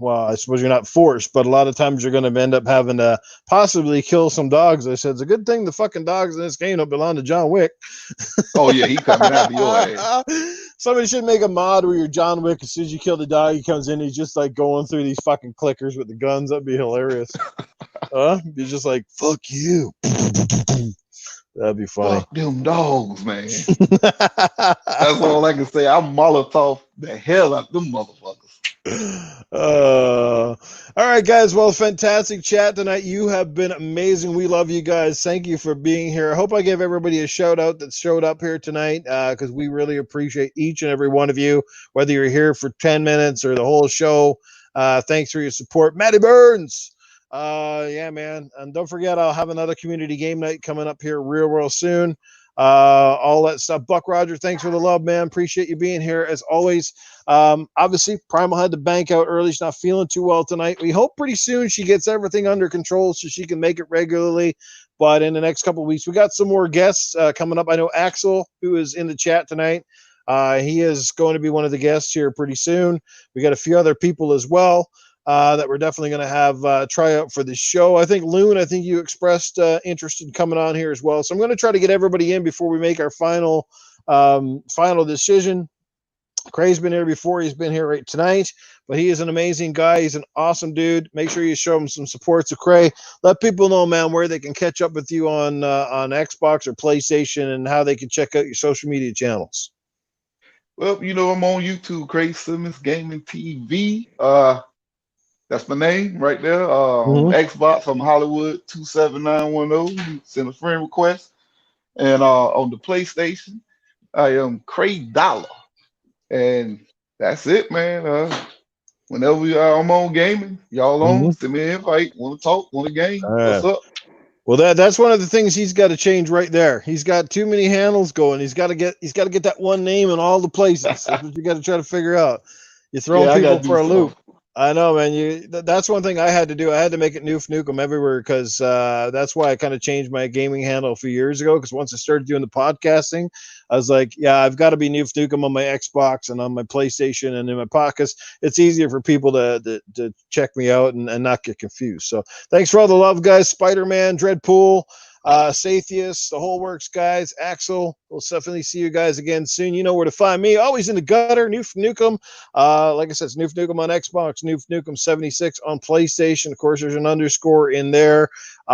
well, I suppose you're not forced, but a lot of times you're going to end up having to possibly kill some dogs. I said it's a good thing the fucking dogs in this game don't belong to John Wick.
Oh yeah, he coming after your ass.
Somebody should make a mod where you're John Wick. As soon as you kill the dog, he comes in. He's just like going through these fucking clickers with the guns. That'd be hilarious. He's just like, fuck you. That'd be funny.
Fuck them dogs, man. That's all I can say. I'm Molotov the hell out them motherfuckers.
All right, guys. Well, fantastic chat tonight. You have been amazing. We love you guys. Thank you for being here. I hope I gave everybody a shout out that showed up here tonight, because we really appreciate each and every one of you, whether you're here for 10 minutes or the whole show. Thanks for your support. Matty Burns. Yeah, man. And don't forget, I'll have another community game night coming up here real soon. all that stuff. Buck Roger, thanks for the love, man. Appreciate you being here as always. Obviously, Primal had to bank out early. She's not feeling too well tonight. We hope pretty soon she gets everything under control so she can make it regularly. But in the next couple of weeks, we got some more guests coming up. I know Axel, who is in the chat tonight, he is going to be one of the guests here pretty soon. We got a few other people as well that we're definitely going to have try out for the show. I think, Loon, I think you expressed interest in coming on here as well. So I'm going to try to get everybody in before we make our final decision. Cray's been here before. He's been here right tonight, but he is an amazing guy. He's an awesome dude. Make sure you show him some support. So, Cray, let people know, man, where they can catch up with you on Xbox or PlayStation and how they can check out your social media channels.
Well, I'm on YouTube, Craig Simmons Gaming TV. That's my name right there. On Xbox, I'm Hollywood 27910. Send a friend request. And on the PlayStation, I am Craig Dollar. And that's it, man. Whenever I'm on gaming, y'all on, send me an invite. Want to talk? Want to game? What's up?
Well, that's one of the things he's got to change right there. He's got too many handles going. He's got to get that one name in all the places. That's what you got to try to figure out. You're throwing people for a loop. I know, man. That's one thing I had to do. I had to make it Noof Nukem everywhere because that's why I kind of changed my gaming handle a few years ago. Because once I started doing the podcasting, I was like, yeah, I've got to be Noof Nukem on my Xbox and on my PlayStation and in my pockets. It's easier for people to check me out and not get confused. So thanks for all the love, guys. Spider-Man, Dreadpool, Sathius, the whole works, guys. Axel, we'll definitely see you guys again soon. You know where to find me. Always in the gutter, Noof Nukem. Like I said, it's Noof Nukem on Xbox, Noof Nukem 76 on PlayStation. Of course, there's an underscore in there. No,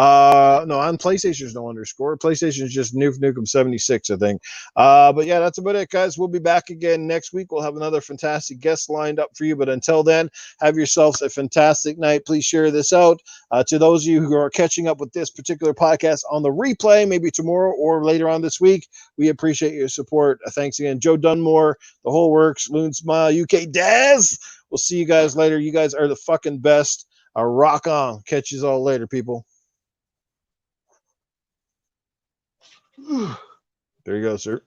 on PlayStation, there's no underscore. PlayStation is just Noof Nukem 76, I think. But yeah, that's about it, guys. We'll be back again next week. We'll have another fantastic guest lined up for you. But until then, have yourselves a fantastic night. Please share this out to those of you who are catching up with this particular podcast on the replay, maybe tomorrow or later on this week. We appreciate your support. Thanks again, Joe Dunmore, the whole works, Loon Smile, UK Daz. We'll see you guys later. You guys are the fucking best. Rock on. Catch you all later, people. There you go, sir.